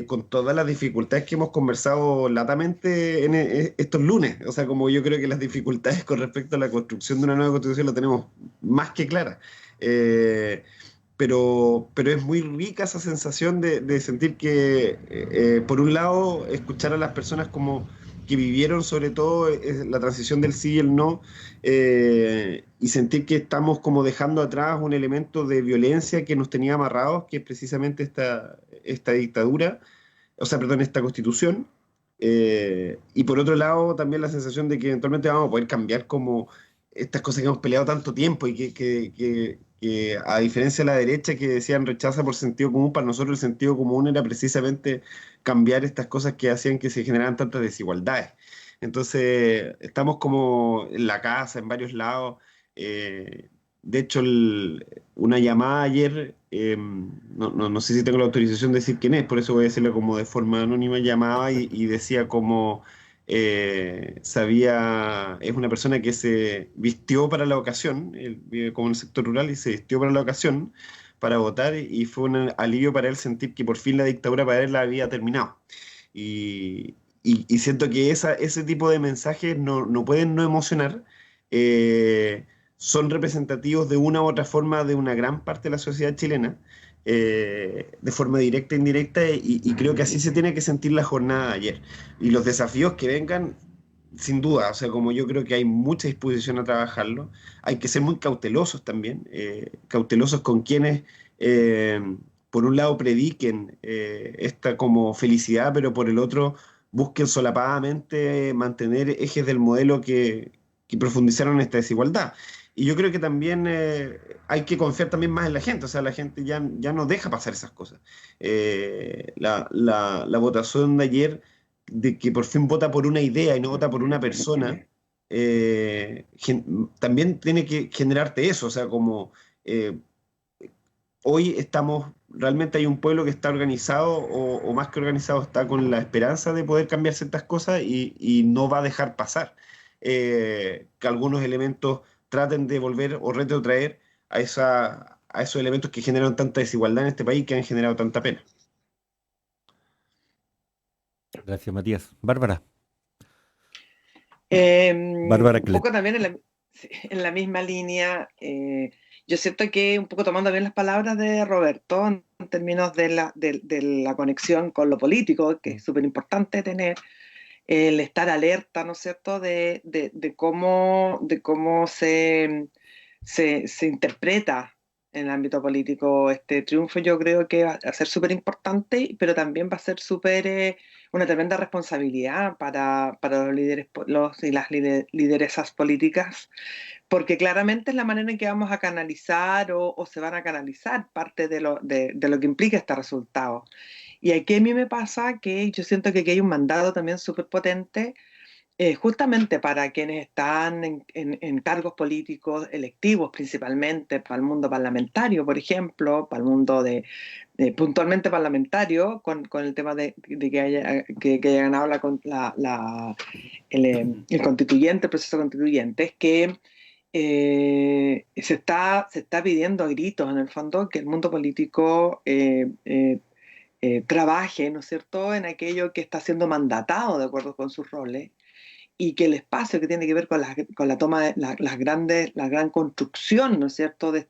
con todas las dificultades que hemos conversado latamente en estos lunes. O sea, como yo creo que las dificultades con respecto a la construcción de una nueva constitución la tenemos más que clara. Pero es muy rica esa sensación de sentir que, por un lado, escuchar a las personas como que vivieron sobre todo la transición del sí y el no, y sentir que estamos como dejando atrás un elemento de violencia que nos tenía amarrados, que es precisamente esta dictadura, o sea, perdón, esta constitución. Y por otro lado, también la sensación de que eventualmente vamos a poder cambiar como estas cosas que hemos peleado tanto tiempo y que a diferencia de la derecha que decían rechaza por sentido común, para nosotros el sentido común era precisamente cambiar estas cosas que hacían que se generaran tantas desigualdades. Entonces, estamos como en la casa, en varios lados. De hecho, una llamada ayer, no sé si tengo la autorización de decir quién es, por eso voy a decirlo como de forma anónima, llamaba y decía como es una persona que se vistió para la ocasión, él vive como en el sector rural y se vistió para la ocasión para votar, y fue un alivio para él sentir que por fin la dictadura para él la había terminado. Y siento que ese tipo de mensajes no pueden no emocionar, son representativos de una u otra forma de una gran parte de la sociedad chilena, de forma directa e indirecta, y creo que así se tiene que sentir la jornada de ayer. Y los desafíos que vengan, sin duda, o sea, como yo creo que hay mucha disposición a trabajarlo, hay que ser muy cautelosos también, cautelosos con quienes, por un lado, prediquen esta como felicidad, pero por el otro busquen solapadamente mantener ejes del modelo que profundizaron esta desigualdad. Y yo creo que también hay que confiar también más en la gente, o sea, la gente ya no deja pasar esas cosas. La votación de ayer, de que por fin vota por una idea y no vota por una persona, también tiene que generarte eso, o sea, como hoy realmente hay un pueblo que está organizado, o más que organizado, está con la esperanza de poder cambiar ciertas cosas, y no va a dejar pasar que algunos elementos traten de volver o retrotraer a esos elementos que generan tanta desigualdad en este país, que han generado tanta pena. Gracias, Matías. Bárbara. Un Bárbara Clet. poco también en la misma línea, yo siento que un poco tomando bien las palabras de Roberto en términos de la conexión con lo político, que es súper importante tener, el estar alerta, ¿no es cierto?, de cómo se interpreta en el ámbito político este triunfo. Yo creo que va a ser súper importante, pero también va a ser súper una tremenda responsabilidad para los líderes y las lideresas políticas, porque claramente es la manera en que vamos a canalizar o se van a canalizar parte de lo que implica este resultado. Y aquí a mí me pasa que yo siento que aquí hay un mandato también súper potente, justamente para quienes están en cargos políticos electivos, principalmente para el mundo parlamentario, por ejemplo, para el mundo puntualmente parlamentario, con el tema de que haya ganado el constituyente, el proceso constituyente, es que se está pidiendo a gritos, en el fondo, que el mundo político trabaje, ¿no es cierto?, en aquello que está siendo mandatado de acuerdo con sus roles, y que el espacio que tiene que ver con la toma de la gran construcción, ¿no es cierto?, de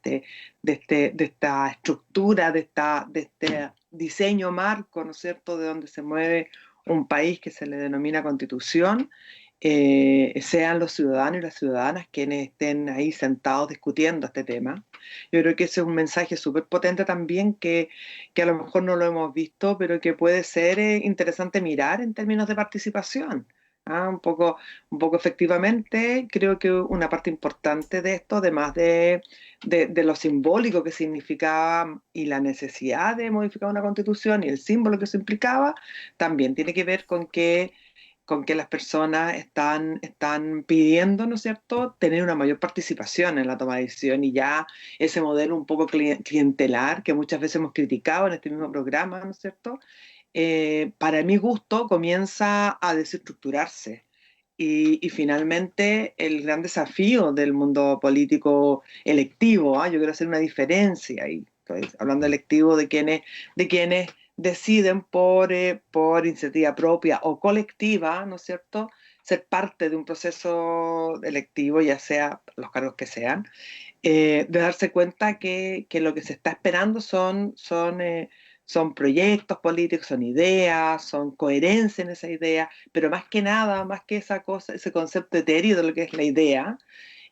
esta estructura, de este diseño marco, ¿no es cierto?, de donde se mueve un país que se le denomina Constitución, sean los ciudadanos y las ciudadanas quienes estén ahí sentados discutiendo este tema. Yo creo que ese es un mensaje súper potente también, que a lo mejor no lo hemos visto, pero que puede ser interesante mirar en términos de participación. Un poco efectivamente, creo que una parte importante de esto, además de lo simbólico que significaba y la necesidad de modificar una constitución y el símbolo que eso implicaba, también tiene que ver con que las personas están pidiendo, ¿no es cierto?, tener una mayor participación en la toma de decisión, y ya ese modelo un poco clientelar que muchas veces hemos criticado en este mismo programa, ¿no es cierto?, para mi gusto comienza a desestructurarse. Y finalmente el gran desafío del mundo político electivo, yo quiero hacer una diferencia ahí, estoy hablando electivo de quienes deciden por iniciativa propia o colectiva, ¿no es cierto?, ser parte de un proceso electivo, ya sea los cargos que sean, de darse cuenta que lo que se está esperando son proyectos políticos, son ideas, son coherencia en esa idea, pero más que nada, más que esa cosa, ese concepto etéreo de lo que es la idea,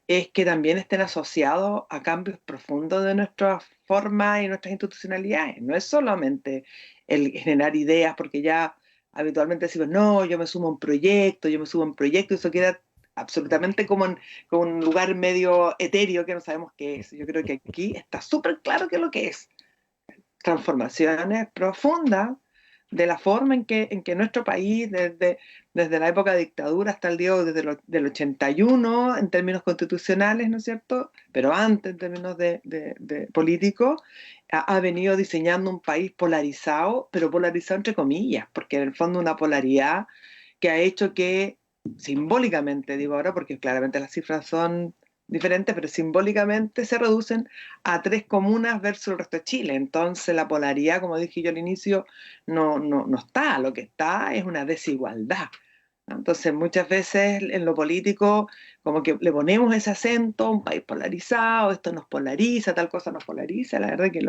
es que también estén asociados a cambios profundos de nuestras formas y nuestras institucionalidades. No es solamente el generar ideas, porque ya habitualmente decimos, no, yo me sumo a un proyecto, y eso queda absolutamente como en un lugar medio etéreo que no sabemos qué es. Yo creo que aquí está súper claro qué es lo que es. Transformaciones profundas de la forma en que nuestro país, desde la época de dictadura hasta el día del 81, en términos constitucionales, ¿no es cierto?, pero antes en términos de políticos, ha venido diseñando un país polarizado, pero polarizado entre comillas, porque en el fondo una polaridad que ha hecho que, simbólicamente digo ahora, porque claramente las cifras son diferentes, pero simbólicamente se reducen a 3 comunas versus el resto de Chile. Entonces la polaridad, como dije yo al inicio, no está. Lo que está es una desigualdad. ¿no? Entonces, muchas veces en lo político, como que le ponemos ese acento, un país polarizado, esto nos polariza, tal cosa nos polariza. La verdad que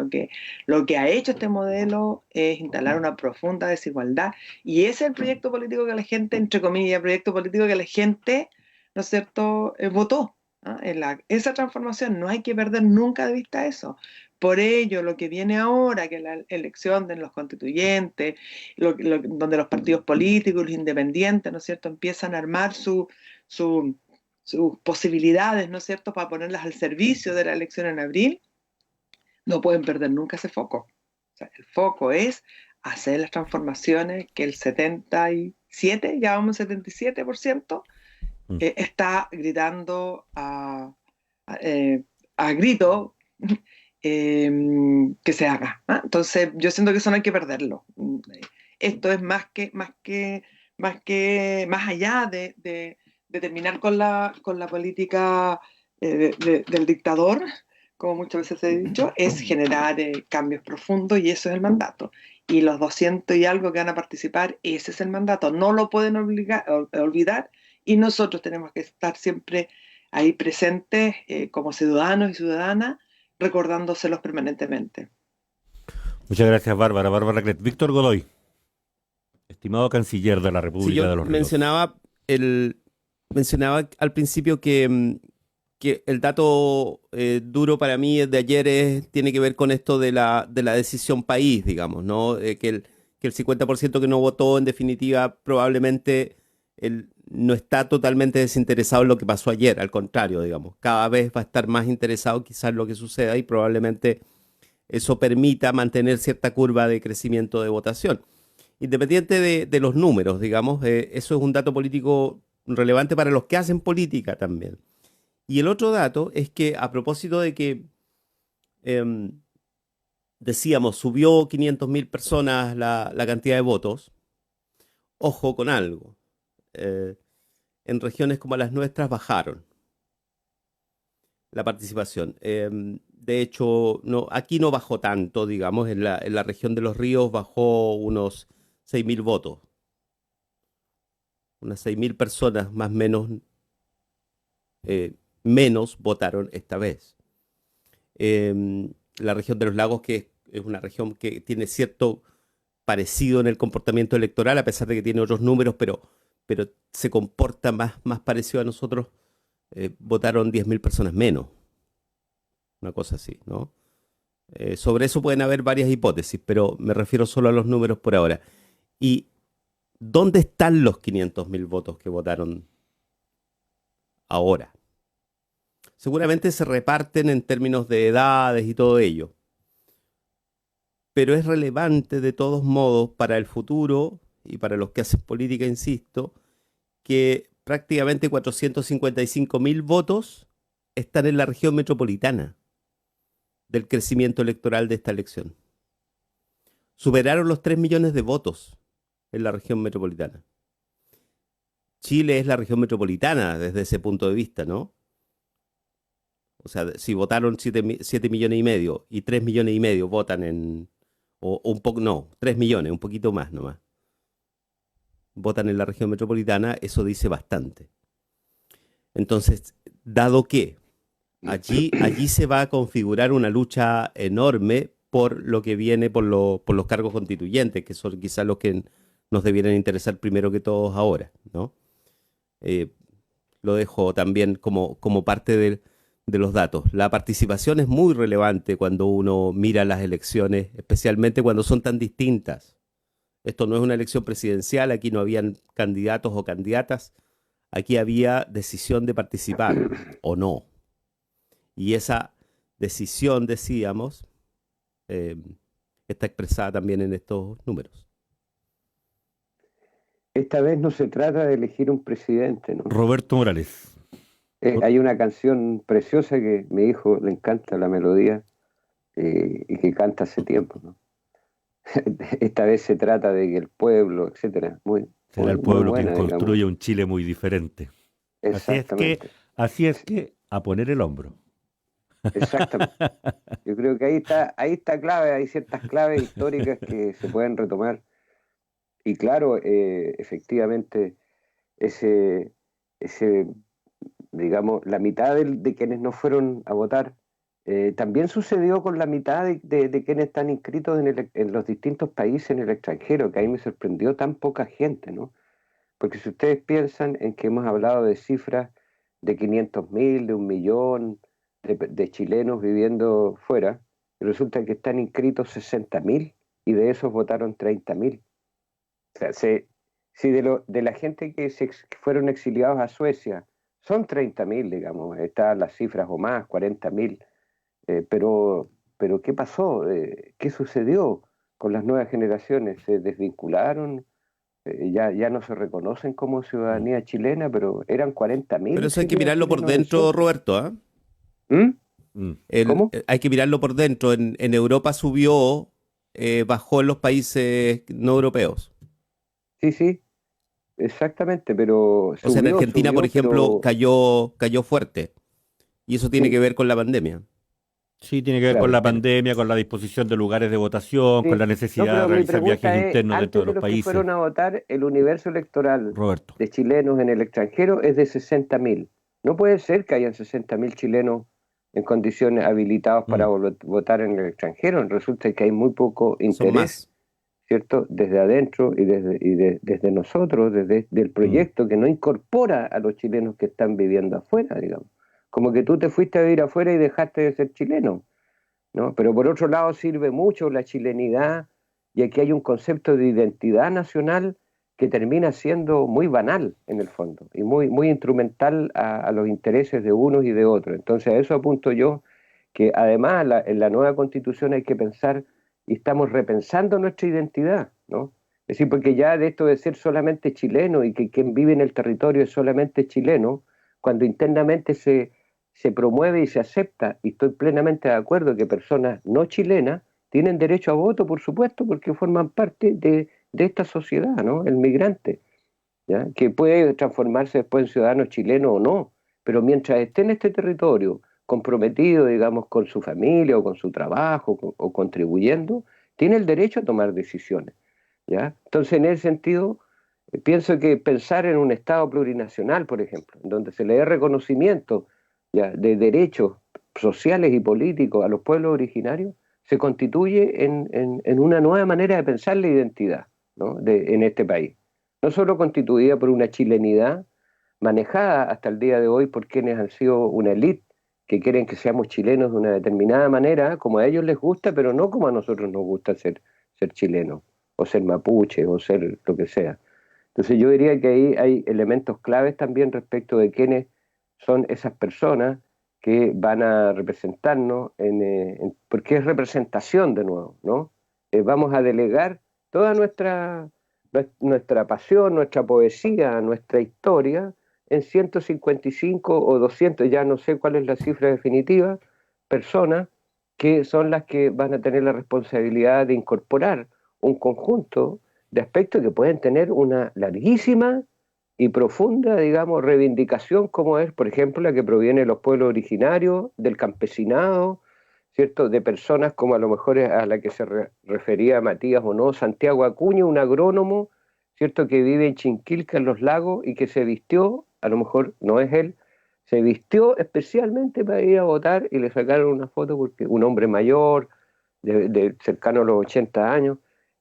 lo que ha hecho este modelo es instalar una profunda desigualdad. Y ese es el proyecto político que la gente, entre comillas, proyecto político que la gente, ¿no es cierto?, votó. ¿No? Esa transformación, no hay que perder nunca de vista eso. Por ello, lo que viene ahora, que es la elección de los constituyentes, donde los partidos políticos, los independientes, ¿no es cierto?, empiezan a armar sus posibilidades, ¿no es cierto?, para ponerlas al servicio de la elección en abril, no pueden perder nunca ese foco. O sea, el foco es hacer las transformaciones que el 77, ya vamos al 77%, está gritando a grito que se haga. ¿Ah? Entonces, yo siento que eso no hay que perderlo. Esto es más allá de terminar con la política del dictador, como muchas veces he dicho, es generar cambios profundos, y eso es el mandato. Y los 200 y algo que van a participar, ese es el mandato. No lo pueden olvidar, y nosotros tenemos que estar siempre ahí presentes como ciudadanos y ciudadanas, recordándoselos permanentemente. Muchas gracias, Bárbara. Bárbara Clet. Víctor Godoy, estimado canciller de la República Sí, yo de los Ríos. mencionaba al principio que el dato duro para mí de ayer tiene que ver con esto de la decisión país, digamos, ¿no? Que el 50% que no votó, en definitiva, probablemente no está totalmente desinteresado en lo que pasó ayer, al contrario, digamos. Cada vez va a estar más interesado quizás en lo que suceda, y probablemente eso permita mantener cierta curva de crecimiento de votación. Independiente de los números, digamos, eso es un dato político relevante para los que hacen política también. Y el otro dato es que, a propósito de que decíamos, subió 500.000 personas la cantidad de votos, ojo con algo. En regiones como las nuestras bajaron la participación. De hecho, aquí no bajó tanto, digamos. En la región de los ríos bajó unos 6.000 votos. Unas 6.000 personas más o menos menos votaron esta vez. La región de los lagos, que es una región que tiene cierto parecido en el comportamiento electoral, a pesar de que tiene otros números, pero se comporta más parecido a nosotros, votaron 10.000 personas menos. Una cosa así, ¿no? Sobre eso pueden haber varias hipótesis, pero me refiero solo a los números por ahora. ¿Y dónde están los 500.000 votos que votaron ahora? Seguramente se reparten en términos de edades y todo ello, pero es relevante de todos modos para el futuro y para los que hacen política, insisto, que prácticamente 455.000 votos están en la región metropolitana del crecimiento electoral de esta elección. Superaron los 3 millones de votos en la región metropolitana. Chile es la región metropolitana desde ese punto de vista, ¿no? O sea, si votaron 7 millones y medio y 3 millones y medio votan o un poco, no, 3 millones, un poquito más nomás, votan en la región metropolitana, eso dice bastante. Entonces, dado que allí se va a configurar una lucha enorme por lo que viene, por los cargos constituyentes, que son quizás los que nos debieran interesar primero que todos ahora, ¿no? Lo dejo también como parte de los datos. La participación es muy relevante cuando uno mira las elecciones, especialmente cuando son tan distintas. Esto no es una elección presidencial, aquí no habían candidatos o candidatas, aquí había decisión de participar o no. Y esa decisión, decíamos, está expresada también en estos números. Esta vez no se trata de elegir un presidente, ¿no? Roberto Morales. Hay una canción preciosa que mi hijo le encanta la melodía y que canta hace tiempo, ¿no? Esta vez se trata de que el pueblo, etcétera, será el pueblo buena, quien construye digamos. un Chile muy diferente. Exactamente. Así es que a poner el hombro. Exactamente. Yo creo que ahí está clave, hay ciertas claves históricas que se pueden retomar. Y claro, efectivamente, ese, ese digamos, la mitad de quienes no fueron a votar. También sucedió con la mitad de quienes están inscritos en los distintos países en el extranjero, que ahí me sorprendió tan poca gente, ¿no? Porque si ustedes piensan en que hemos hablado de cifras de 500.000, de 1 millón de chilenos viviendo fuera, resulta que están inscritos 60.000 y de esos votaron 30.000. O sea, si de la gente que fueron exiliados a Suecia son 30.000, digamos, están las cifras o más, 40.000, pero ¿qué pasó? ¿Qué sucedió con las nuevas generaciones? ¿Se desvincularon? Ya no se reconocen como ciudadanía chilena, pero eran 40.000. Pero eso hay que mirarlo por chilenos en dentro, Suecia. Roberto, ¿ah? ¿Mm? ¿Cómo? Hay que mirarlo por dentro. En Europa subió, bajó en los países no europeos. Sí, exactamente, pero O sea, en Argentina, por ejemplo, pero cayó fuerte. Y eso tiene que sí, ver con la pandemia. Sí, tiene que ver con claro. la pandemia, con la disposición de lugares de votación, con Sí. la No, necesidad de pero mi realizar viajes pregunta es, internos dentro antes de de los los que países. fueron a votar, el universo electoral Roberto. de chilenos en el extranjero es de 60.000. No puede ser que hayan 60.000 chilenos en condiciones habilitados para votar en el extranjero. Resulta que hay muy poco Son interés, más. ¿cierto? Desde adentro y desde nosotros, desde el proyecto que no incorpora a los chilenos que están viviendo afuera, digamos. Como que tú te fuiste a vivir afuera y dejaste de ser chileno, ¿no? Pero por otro lado sirve mucho la chilenidad y aquí hay un concepto de identidad nacional que termina siendo muy banal en el fondo y muy instrumental a los intereses de unos y de otros. Entonces a eso apunto yo, que además en la nueva constitución hay que pensar y estamos repensando nuestra identidad, ¿no? Es decir, porque ya de esto de ser solamente chileno y que quien vive en el territorio es solamente chileno, cuando internamente se promueve y se acepta, y estoy plenamente de acuerdo que personas no chilenas tienen derecho a voto, por supuesto, porque forman parte de esta sociedad, ¿no? El migrante, ¿ya? Que puede transformarse después en ciudadano chileno o no, pero mientras esté en este territorio comprometido, digamos, con su familia o con su trabajo o contribuyendo, tiene el derecho a tomar decisiones, ¿ya? Entonces, en ese sentido, pienso que pensar en un Estado plurinacional, por ejemplo, en donde se le dé reconocimiento, ¿ya?, de derechos sociales y políticos a los pueblos originarios, se constituye en una nueva manera de pensar la identidad, ¿no?, en este país. No solo constituida por una chilenidad manejada hasta el día de hoy por quienes han sido una élite que quieren que seamos chilenos de una determinada manera, como a ellos les gusta, pero no como a nosotros nos gusta ser chilenos, o ser mapuche, o ser lo que sea. Entonces yo diría que ahí hay elementos claves también respecto de quiénes son esas personas que van a representarnos, porque es representación de nuevo, ¿no? Vamos a delegar toda nuestra pasión, nuestra poesía, nuestra historia en 155 o 200, ya no sé cuál es la cifra definitiva, personas que son las que van a tener la responsabilidad de incorporar un conjunto de aspectos que pueden tener una larguísima y profunda, digamos, reivindicación, como es, por ejemplo, la que proviene de los pueblos originarios, del campesinado, ¿cierto? De personas como a lo mejor a la que se refería Matías o no, Santiago Acuña, un agrónomo, ¿cierto?, que vive en Chinquilca, en los lagos, y que se vistió, a lo mejor no es él, se vistió especialmente para ir a votar y le sacaron una foto porque un hombre mayor, cercano a los 80 años,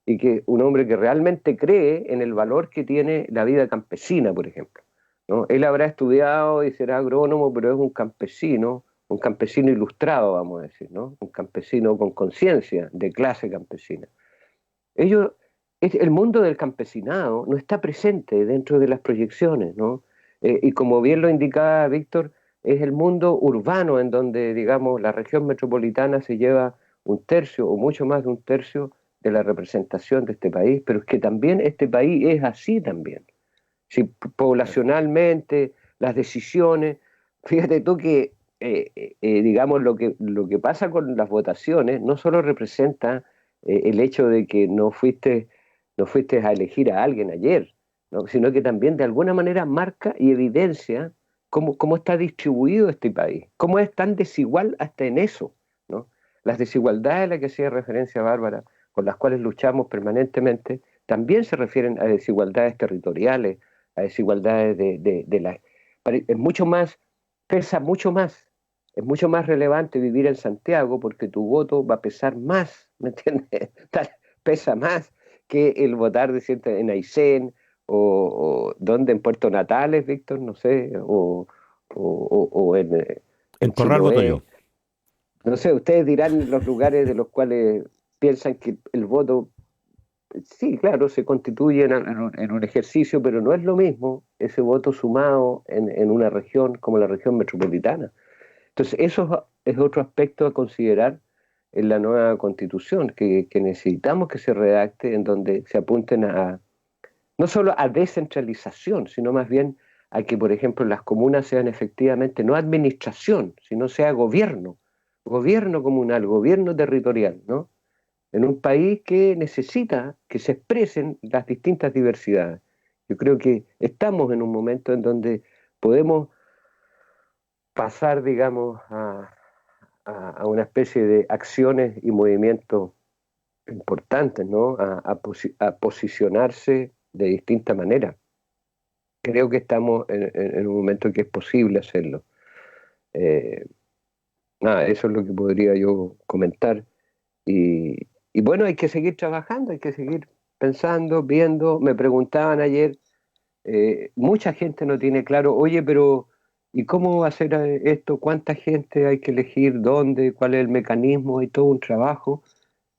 y que un hombre que realmente cree en el valor que tiene la vida campesina, por ejemplo, ¿no? Él habrá estudiado y será agrónomo, pero es un campesino ilustrado, vamos a decir, ¿no? Un campesino con conciencia de clase campesina. El mundo del campesinado no está presente dentro de las proyecciones, ¿no? Y como bien lo indicaba Víctor, es el mundo urbano en donde, digamos, la región metropolitana se lleva 1/3 o mucho más de 1/3 de la representación de este país, pero es que también este país es así también. Si poblacionalmente, las decisiones, fíjate tú que, digamos, lo que pasa con las votaciones no solo representa el hecho de que no fuiste a elegir a alguien ayer, ¿no?, sino que también de alguna manera marca y evidencia cómo está distribuido este país, cómo es tan desigual hasta en eso, ¿no? Las desigualdades a las que hacía referencia Bárbara, con las cuales luchamos permanentemente, también se refieren a desigualdades territoriales, a desigualdades de la... Es mucho más, pesa mucho más, es mucho más relevante vivir en Santiago porque tu voto va a pesar más, ¿me entiendes? Pesa más que el votar en Aysén o donde en Puerto Natales, Víctor, no sé, o En en Corral voto Chiloé. yo. No sé, ustedes dirán los lugares de los cuales piensan que el voto, sí, claro, se constituye en un ejercicio, pero no es lo mismo ese voto sumado en una región como la región metropolitana. Entonces, eso es otro aspecto a considerar en la nueva constitución, que necesitamos que se redacte en donde se apunten no solo a descentralización, sino más bien a que, por ejemplo, las comunas sean efectivamente no administración, sino sea gobierno, gobierno comunal, gobierno territorial, ¿no? En un país que necesita que se expresen las distintas diversidades. Yo creo que estamos en un momento en donde podemos pasar, digamos, a una especie de acciones y movimientos importantes, ¿no? A posicionarse de distinta manera. Creo que estamos en un momento que es posible hacerlo. Eh, Nada, eso es lo que podría yo comentar. Y bueno, hay que seguir trabajando, hay que seguir pensando, viendo. Me preguntaban ayer, mucha gente no tiene claro, oye, pero ¿y cómo va a ser esto? ¿Cuánta gente hay que elegir? ¿Dónde? ¿Cuál es el mecanismo? Hay todo un trabajo,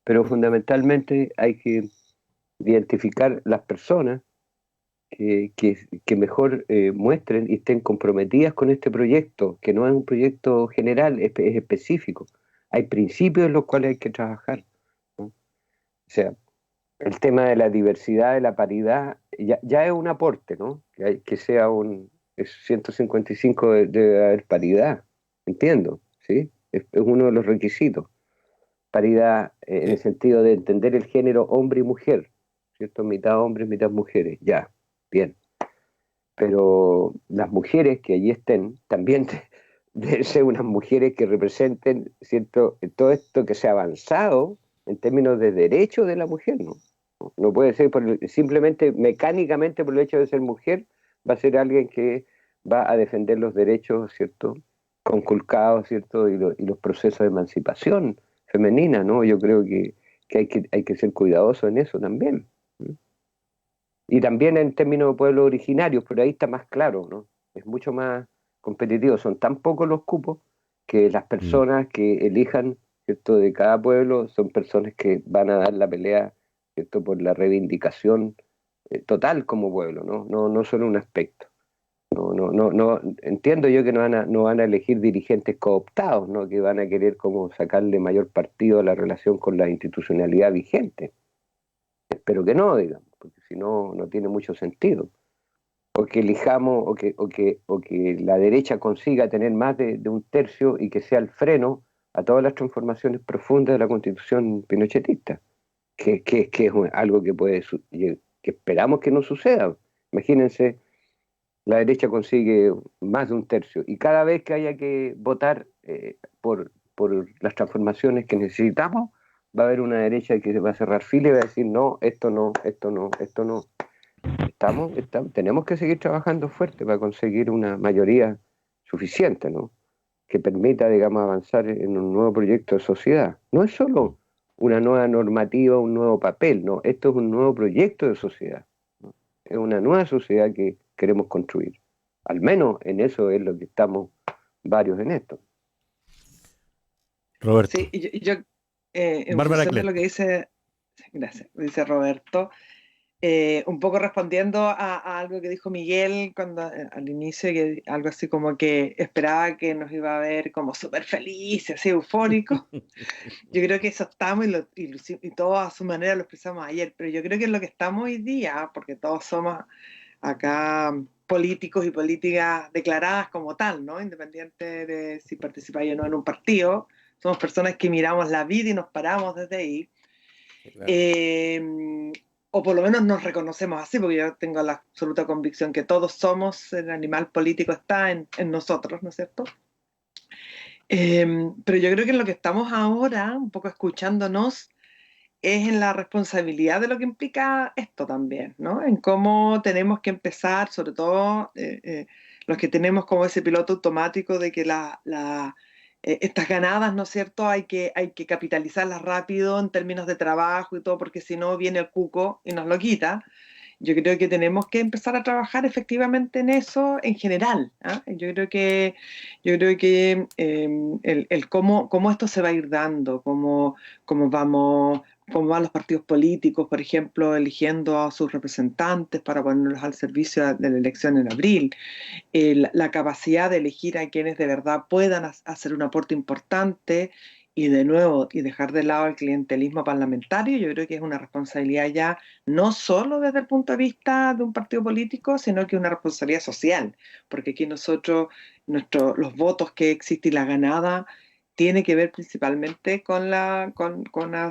pero fundamentalmente hay que identificar las personas que mejor muestren y estén comprometidas con este proyecto, que no es un proyecto general, es específico. Hay principios en los cuales hay que trabajar, ¿no? O sea, el tema de la diversidad, de la paridad, ya es un aporte, ¿no? Que sea es 155 debe haber paridad, entiendo, ¿sí? Es uno de los requisitos. Paridad en el sentido de entender el género hombre y mujer, ¿cierto? Mitad hombres, mitad mujeres, ya, bien. Pero las mujeres que allí estén también deben ser unas mujeres que representen, ¿cierto? Todo esto que se ha avanzado en términos de derechos de la mujer, ¿no? No puede ser simplemente mecánicamente por el hecho de ser mujer, va a ser alguien que va a defender los derechos, ¿cierto? Conculcados, ¿cierto? Y los procesos de emancipación femenina, ¿no? Yo creo que hay que ser cuidadoso en eso también, ¿no? Y también en términos de pueblos originarios, pero ahí está más claro, ¿no? Es mucho más competitivo. Son tan pocos los cupos que las personas que elijan, ¿cierto? De cada pueblo son personas que van a dar la pelea, ¿cierto? Por la reivindicación total como pueblo, ¿no? No solo un aspecto. No, entiendo yo que no van a elegir dirigentes cooptados, ¿no? Que van a querer como sacarle mayor partido a la relación con la institucionalidad vigente. Espero que no, digamos, porque si no, no tiene mucho sentido. O que elijamos, o que la derecha consiga tener más de un tercio y que sea el freno a todas las transformaciones profundas de la constitución pinochetista, que es algo que que esperamos que no suceda. Imagínense, la derecha consigue más de un tercio y cada vez que haya que votar por las transformaciones que necesitamos, va a haber una derecha que se va a cerrar fila y va a decir no, esto no, esto no, esto no. Tenemos que seguir trabajando fuerte para conseguir una mayoría suficiente, ¿no? Que permita, digamos, avanzar en un nuevo proyecto de sociedad. No es solo una nueva normativa, un nuevo papel, no, esto es un nuevo proyecto de sociedad, ¿no? Es una nueva sociedad que queremos construir. Al menos en eso es lo que estamos varios en esto. Roberto. Sí, yo en Bárbara función de Clet. lo que dice Roberto, un poco respondiendo a algo que dijo Miguel al inicio, que algo así como que esperaba que nos iba a ver como súper felices, así eufóricos. Yo creo que eso estamos y todos a su manera lo expresamos ayer, pero yo creo que es lo que estamos hoy día, porque todos somos acá políticos y políticas declaradas como tal, ¿no? Independiente de si participáis o no en un partido, somos personas que miramos la vida y nos paramos desde ahí. Claro. O por lo menos nos reconocemos así, porque yo tengo la absoluta convicción que todos somos, el animal político está en nosotros, ¿no es cierto? Pero yo creo que en lo que estamos ahora, un poco escuchándonos, es en la responsabilidad de lo que implica esto también, ¿no? En cómo tenemos que empezar, sobre todo los que tenemos como ese piloto automático de que estas ganadas, ¿no es cierto?, hay que capitalizarlas rápido en términos de trabajo y todo, porque si no viene el cuco y nos lo quita. Yo creo que tenemos que empezar a trabajar efectivamente en eso en general. ¿Ah? Yo creo que el cómo esto se va a ir dando, cómo van los partidos políticos, por ejemplo, eligiendo a sus representantes para ponerlos al servicio de la elección en abril, la capacidad de elegir a quienes de verdad puedan hacer un aporte importante y de nuevo, y dejar de lado el clientelismo parlamentario. Yo creo que es una responsabilidad ya no solo desde el punto de vista de un partido político, sino que una responsabilidad social, porque aquí nosotros, los votos que existen y la ganada, tiene que ver principalmente con la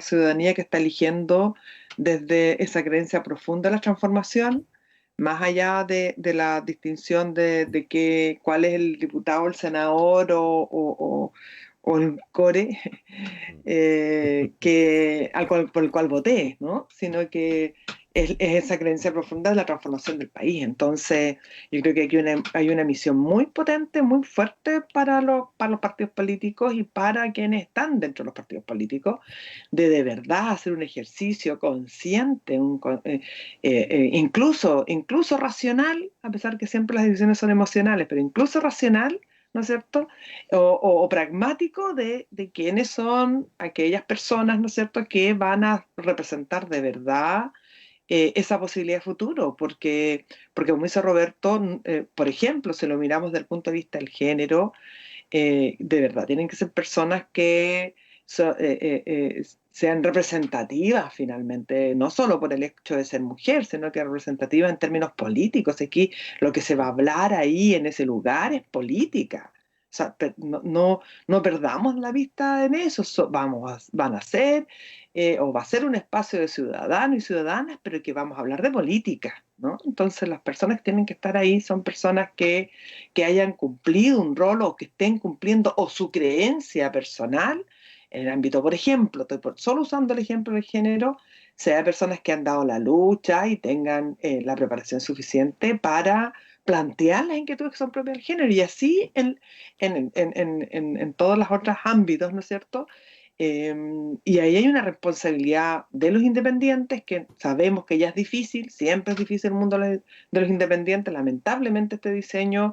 ciudadanía que está eligiendo desde esa creencia profunda de la transformación, más allá de la distinción de cuál es el diputado, el senador o el core por el cual voté, ¿no? Sino que es esa creencia profunda de la transformación del país. Entonces, yo creo que aquí hay una misión muy potente, muy fuerte para los partidos políticos y para quienes están dentro de los partidos políticos, de verdad hacer un ejercicio consciente, incluso racional, a pesar que siempre las decisiones son emocionales, pero incluso racional, ¿no es cierto? O pragmático de quiénes son aquellas personas, ¿no es cierto?, que van a representar de verdad esa posibilidad de futuro, porque como dice Roberto, por ejemplo, si lo miramos desde el punto de vista del género, de verdad tienen que ser personas que sean representativas finalmente, no solo por el hecho de ser mujer, sino que representativas en términos políticos. Aquí lo que se va a hablar ahí en ese lugar es política. O sea, no perdamos la vista en eso. Van a ser, o va a ser un espacio de ciudadanos y ciudadanas, pero que vamos a hablar de política, ¿no? Entonces las personas que tienen que estar ahí son personas que hayan cumplido un rol o que estén cumpliendo o su creencia personal en el ámbito, por ejemplo, solo usando el ejemplo del género, sea personas que han dado la lucha y tengan la preparación suficiente para plantear las inquietudes que son propias del género, y así en todos los otros ámbitos, ¿no es cierto? Y ahí hay una responsabilidad de los independientes, que sabemos que ya es difícil, siempre es difícil el mundo de los independientes. Lamentablemente este diseño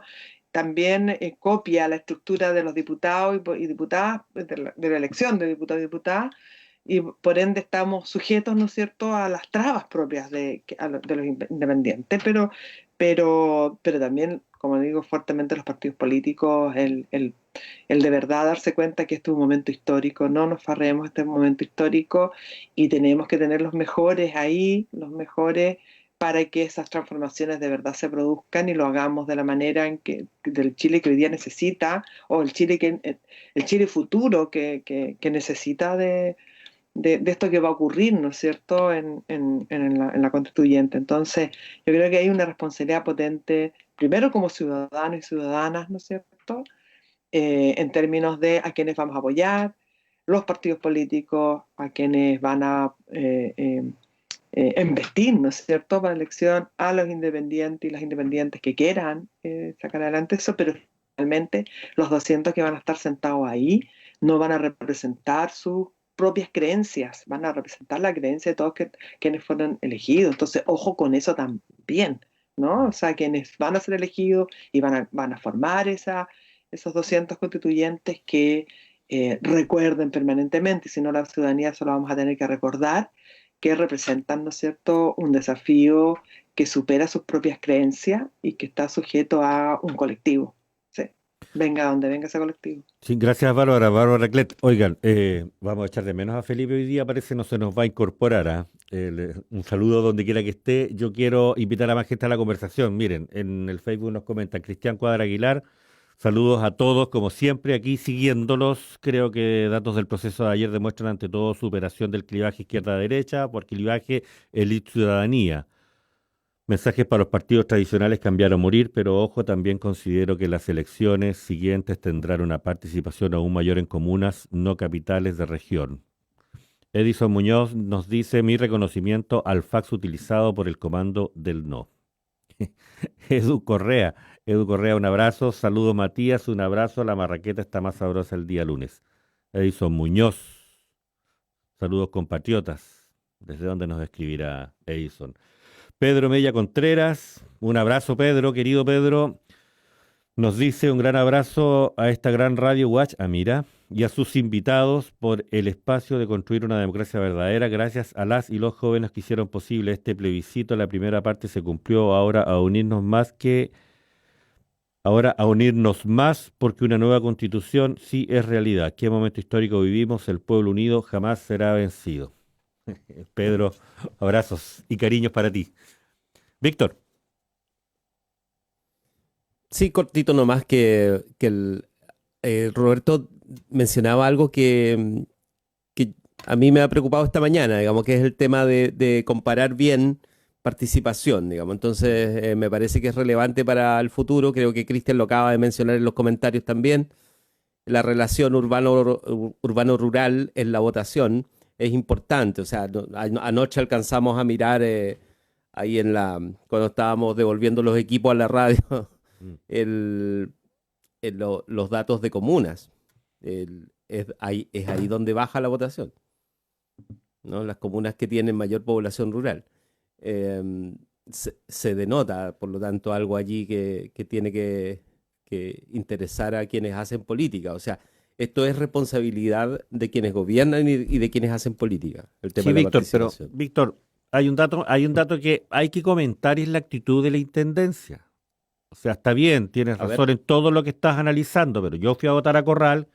también copia la estructura de los diputados y diputadas, de la elección de diputados y diputadas, y por ende estamos sujetos, ¿no es cierto?, a las trabas propias de los independientes, pero también, como digo, fuertemente los partidos políticos, el de verdad darse cuenta que este es un momento histórico, no nos farremos, este es un momento histórico y tenemos que tener los mejores ahí, los mejores, para que esas transformaciones de verdad se produzcan y lo hagamos de la manera del Chile que hoy día necesita, o el Chile futuro que necesita de esto que va a ocurrir, ¿no es cierto?, en la constituyente. Entonces, yo creo que hay una responsabilidad potente, primero como ciudadanos y ciudadanas, ¿no es cierto?, en términos de a quienes vamos a apoyar, los partidos políticos, a quienes van a investir, ¿no es cierto?, para la elección, a los independientes y las independientes que quieran sacar adelante eso, pero finalmente los 200 que van a estar sentados ahí no van a representar sus propias creencias, van a representar la creencia de todos quienes fueron elegidos. Entonces, ojo con eso también, ¿no? O sea, quienes van a ser elegidos y van a formar esos 200 constituyentes que recuerden permanentemente, si no la ciudadanía solo vamos a tener que recordar que representan, ¿no es cierto?, un desafío que supera sus propias creencias y que está sujeto a un colectivo. Sí. Venga donde venga ese colectivo. Sí, gracias Bárbara Clet. Oigan, vamos a echar de menos a Felipe hoy día, parece no se nos va a incorporar. Un saludo donde quiera que esté. Yo quiero invitar a más gente a la conversación. Miren, en el Facebook nos comentan Cristian Cuadra Aguilar. Saludos a todos, como siempre, aquí siguiéndolos. Creo que datos del proceso de ayer demuestran ante todo superación del clivaje izquierda-derecha por clivaje élite-ciudadanía. Mensajes para los partidos tradicionales cambiar o morir, pero ojo, también considero que las elecciones siguientes tendrán una participación aún mayor en comunas no capitales de región. Edison Muñoz nos dice mi reconocimiento al fax utilizado por el comando del no. Edu Correa, un abrazo. Saludos Matías, un abrazo. La marraqueta está más sabrosa el día lunes. Edison Muñoz, saludos compatriotas. ¿Desde dónde nos escribirá Edison? Pedro Mella Contreras, un abrazo Pedro, querido Pedro. Nos dice un gran abrazo a esta gran Radio Watch, Mira, y a sus invitados por el espacio de construir una democracia verdadera. Gracias a las y los jóvenes que hicieron posible este plebiscito. La primera parte se cumplió, ahora a unirnos más porque una nueva constitución sí es realidad. ¿Qué momento histórico vivimos? El pueblo unido jamás será vencido. Pedro, abrazos y cariños para ti. Víctor. Sí, cortito nomás que Roberto mencionaba algo que a mí me ha preocupado esta mañana, digamos, que es el tema de comparar bien participación, digamos. Entonces, me parece que es relevante para el futuro. Creo que Cristian lo acaba de mencionar en los comentarios también. La relación urbano-rural en la votación es importante. O sea, anoche alcanzamos a mirar ahí cuando estábamos devolviendo los equipos a la radio, los datos de comunas. Es ahí donde baja la votación, ¿no? Las comunas que tienen mayor población rural. Se denota, por lo tanto, algo allí que tiene que interesar a quienes hacen política. O sea, esto es responsabilidad de quienes gobiernan y de quienes hacen política. El tema Sí, de la Víctor, pero participación. Víctor, hay un dato que hay que comentar, y es la actitud de la intendencia. O sea, está bien, tienes A ver. razón en todo lo que estás analizando, pero yo fui a votar a Corral,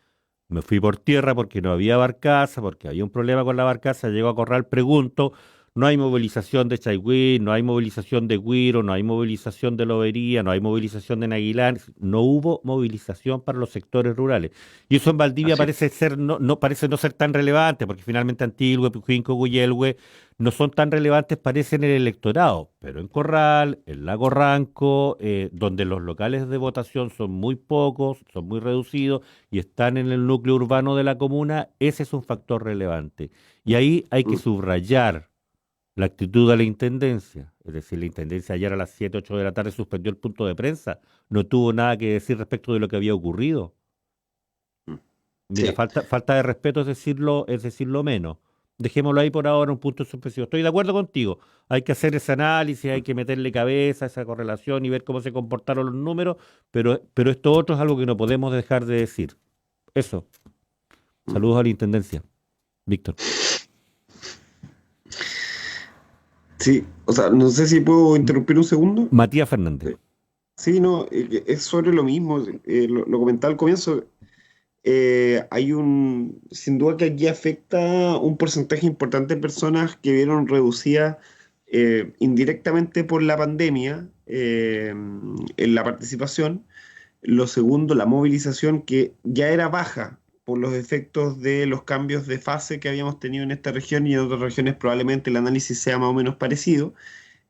me fui por tierra porque no había barcaza, porque había un problema con la barcaza, llego a Corral, pregunto, no hay movilización de Chaihuí, no hay movilización de Guiro, no hay movilización de Lobería, no hay movilización de Naguilán, no hubo movilización para los sectores rurales. Y eso en Valdivia parece no ser tan relevante, porque finalmente Antilhue, Pujuinco, Guyelhue no son tan relevantes, parece, en el electorado, pero en Corral, en Lago Ranco, donde los locales de votación son muy pocos, son muy reducidos y están en el núcleo urbano de la comuna, ese es un factor relevante. Y ahí hay que subrayar la actitud de la intendencia. Es decir, la intendencia ayer a las 7, 8 de la tarde suspendió el punto de prensa, no tuvo nada que decir respecto de lo que había ocurrido. Mira, Sí. falta de respeto es decirlo menos. Dejémoslo ahí por ahora, un punto suspensivo. Estoy de acuerdo contigo. Hay que hacer ese análisis, hay que meterle cabeza a esa correlación y ver cómo se comportaron los números, pero esto otro es algo que no podemos dejar de decir. Eso. Saludos a la intendencia. Víctor. Sí, o sea, no sé si puedo interrumpir un segundo. Matías Fernández. Sí, no, es sobre lo mismo. Lo comentaba al comienzo. Sin duda que aquí afecta un porcentaje importante de personas que vieron reducida indirectamente por la pandemia en la participación. Lo segundo, la movilización, que ya era baja por los efectos de los cambios de fase que habíamos tenido en esta región, y en otras regiones probablemente el análisis sea más o menos parecido.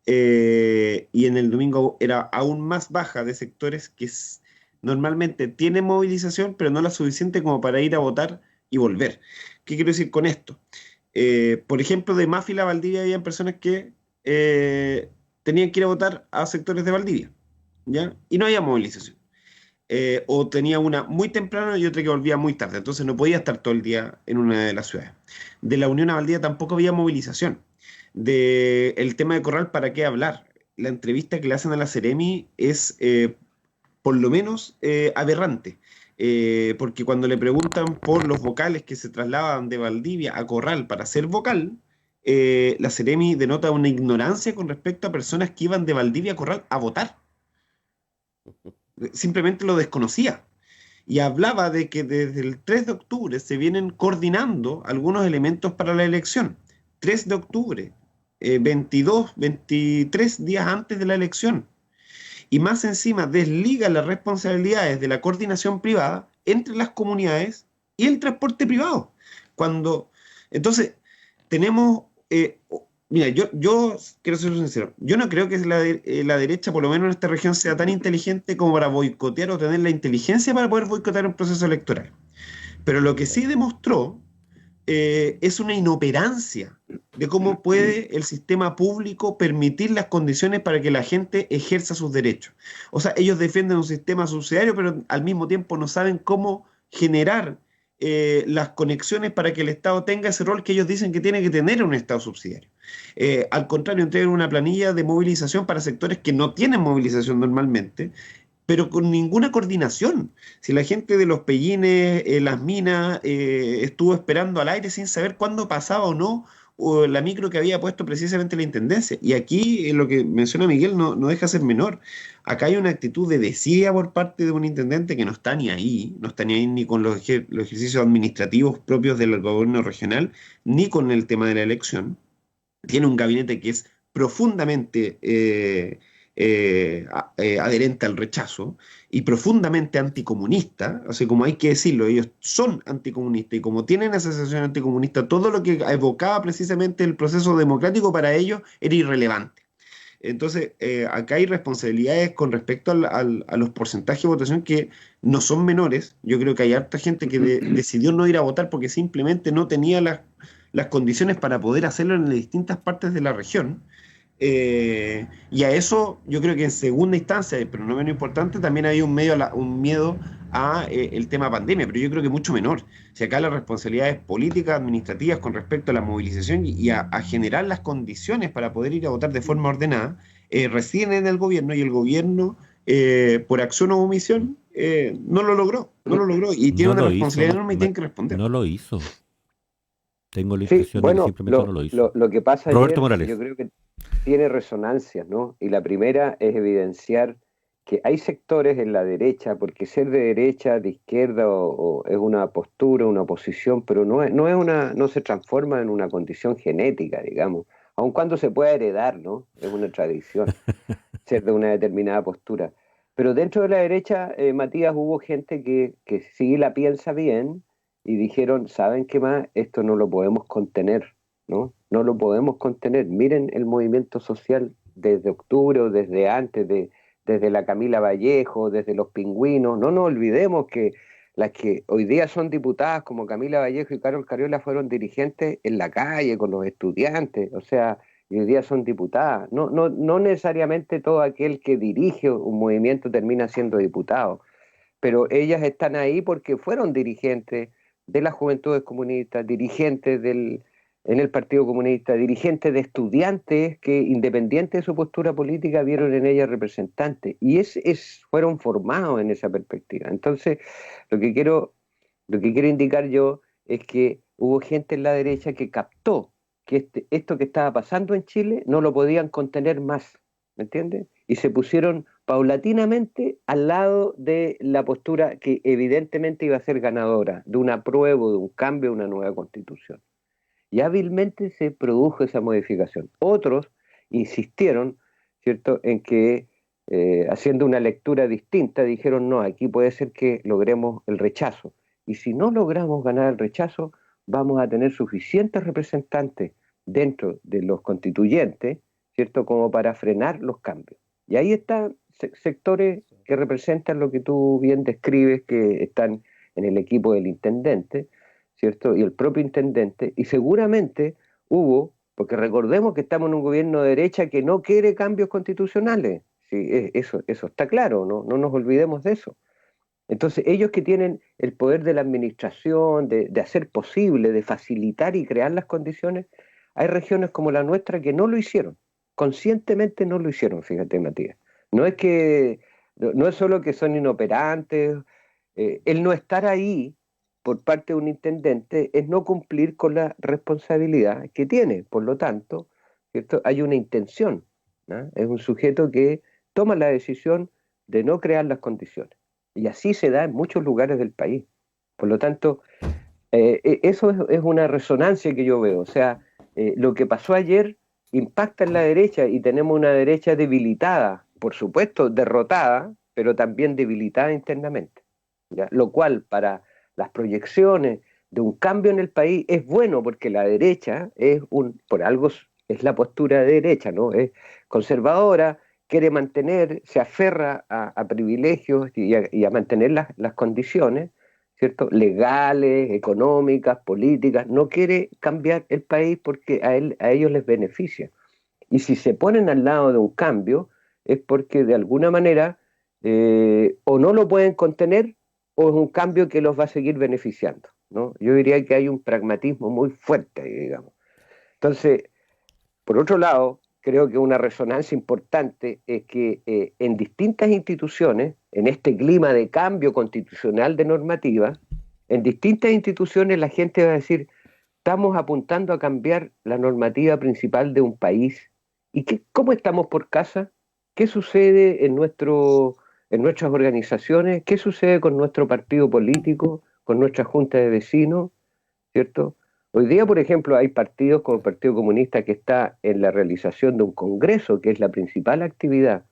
Y en el domingo era aún más baja, de sectores que normalmente tienen movilización, pero no la suficiente como para ir a votar y volver. ¿Qué quiero decir con esto? Por ejemplo, de Máfila a Valdivia había personas que tenían que ir a votar a sectores de Valdivia, ¿ya? Y no había movilización. O tenía una muy temprano y otra que volvía muy tarde, entonces no podía estar todo el día en una de las ciudades. De La Unión a Valdivia tampoco había movilización. El tema de Corral, ¿para qué hablar? La entrevista que le hacen a la Seremi es por lo menos aberrante, porque cuando le preguntan por los vocales que se trasladan de Valdivia a Corral para ser vocal, la Seremi denota una ignorancia con respecto a personas que iban de Valdivia a Corral a votar. Simplemente lo desconocía. Y hablaba de que desde el 3 de octubre se vienen coordinando algunos elementos para la elección. 3 de octubre, 22, 23 días antes de la elección. Y más encima desliga las responsabilidades de la coordinación privada entre las comunidades y el transporte privado. Entonces, tenemos... mira, yo quiero ser sincero, yo no creo que la derecha, por lo menos en esta región, sea tan inteligente como para boicotear o tener la inteligencia para poder boicotear un proceso electoral. Pero lo que sí demostró es una inoperancia de cómo puede el sistema público permitir las condiciones para que la gente ejerza sus derechos. O sea, ellos defienden un sistema subsidiario, pero al mismo tiempo no saben cómo generar las conexiones para que el Estado tenga ese rol que ellos dicen que tiene que tener un Estado subsidiario. Al contrario, entregan una planilla de movilización para sectores que no tienen movilización normalmente, pero con ninguna coordinación. Si la gente de los Pellines, las minas, estuvo esperando al aire sin saber cuándo pasaba o no o la micro que había puesto precisamente la intendencia. Y aquí lo que menciona Miguel no deja de ser menor. Acá hay una actitud de desidia por parte de un intendente que no está ni ahí, no está ni ahí ni con los ejercicios administrativos propios del gobierno regional, ni con el tema de la elección. Tiene un gabinete que es profundamente adherente al rechazo y profundamente anticomunista, así como hay que decirlo, ellos son anticomunistas y como tienen esa sensación anticomunista, todo lo que evocaba precisamente el proceso democrático para ellos era irrelevante. Entonces, acá hay responsabilidades con respecto a los porcentajes de votación que no son menores. Yo creo que hay harta gente que decidió no ir a votar porque simplemente no tenía las condiciones para poder hacerlo en las distintas partes de la región. Y a eso yo creo que en segunda instancia, pero no menos importante, también había un miedo a el tema pandemia, pero yo creo que mucho menor. Si acá las responsabilidades políticas, administrativas con respecto a la movilización y a generar las condiciones para poder ir a votar de forma ordenada, residen en el gobierno y el gobierno, por acción o omisión, no lo logró y tiene una responsabilidad enorme y tiene que responder. No lo hizo. Tengo la Sí, impresión de que bueno, simplemente no lo hizo. lo que pasa Roberto ayer, Morales. yo creo que tiene resonancias, ¿no? Y la primera es evidenciar que hay sectores en la derecha, porque ser de derecha, de izquierda, o es una postura, una posición, pero no se transforma en una condición genética, digamos, aun cuando se pueda heredar, ¿no? Es una tradición ser de una determinada postura. Pero dentro de la derecha, Matías, hubo gente que sí la piensa bien y dijeron, ¿saben qué más? Esto no lo podemos contener, ¿no? No lo podemos contener. Miren el movimiento social desde octubre o desde antes, desde la Camila Vallejo, desde los Pingüinos. No nos olvidemos que las que hoy día son diputadas como Camila Vallejo y Carol Cariola fueron dirigentes en la calle con los estudiantes, o sea, y hoy día son diputadas. No necesariamente todo aquel que dirige un movimiento termina siendo diputado, pero ellas están ahí porque fueron dirigentes de las Juventudes Comunistas, dirigentes en el Partido Comunista, dirigentes de estudiantes que, independiente de su postura política, vieron en ella representantes y fueron formados en esa perspectiva. Entonces, lo que quiero indicar yo es que hubo gente en la derecha que captó que esto que estaba pasando en Chile no lo podían contener más, ¿me entiendes? Y se pusieron paulatinamente al lado de la postura que evidentemente iba a ser ganadora, de un apruebo, de un cambio, de una nueva constitución. Y hábilmente se produjo esa modificación. Otros insistieron, ¿cierto?, en que haciendo una lectura distinta dijeron, no, aquí puede ser que logremos el rechazo. Y si no logramos ganar el rechazo, vamos a tener suficientes representantes dentro de los constituyentes, ¿cierto?, como para frenar los cambios. Y ahí están sectores que representan lo que tú bien describes, que están en el equipo del intendente, ¿cierto? Y el propio intendente, y seguramente hubo, porque recordemos que estamos en un gobierno de derecha que no quiere cambios constitucionales, ¿sí? Eso está claro, no nos olvidemos de eso. Entonces, ellos que tienen el poder de la administración, de hacer posible, de facilitar y crear las condiciones, hay regiones como la nuestra que no lo hicieron, conscientemente no lo hicieron, fíjate, Matías. No es solo que son inoperantes, el no estar ahí por parte de un intendente es no cumplir con la responsabilidad que tiene. Por lo tanto, ¿cierto?, hay una intención, ¿no? Es un sujeto que toma la decisión de no crear las condiciones. Y así se da en muchos lugares del país. Por lo tanto, eso es una resonancia que yo veo. O sea, lo que pasó ayer impacta en la derecha y tenemos una derecha debilitada, por supuesto derrotada, pero también debilitada internamente, ¿ya? Lo cual para las proyecciones de un cambio en el país es bueno, porque la derecha por algo es la postura de derecha, ¿no? Es conservadora, quiere mantener, se aferra a privilegios y a mantener las condiciones, ¿cierto? Legales, económicas, políticas. No quiere cambiar el país porque a ellos les beneficia. Y si se ponen al lado de un cambio, es porque de alguna manera o no lo pueden contener o es un cambio que los va a seguir beneficiando, ¿no? Yo diría que hay un pragmatismo muy fuerte, digamos. Entonces, por otro lado, creo que una resonancia importante es que en distintas instituciones, en este clima de cambio constitucional de normativa, en distintas instituciones la gente va a decir, estamos apuntando a cambiar la normativa principal de un país. ¿Y cómo estamos por casa? ¿Qué sucede en nuestras organizaciones? ¿Qué sucede con nuestro partido político, con nuestra junta de vecinos? ¿Cierto? Hoy día, por ejemplo, hay partidos como el Partido Comunista que está en la realización de un congreso, que es la principal actividad.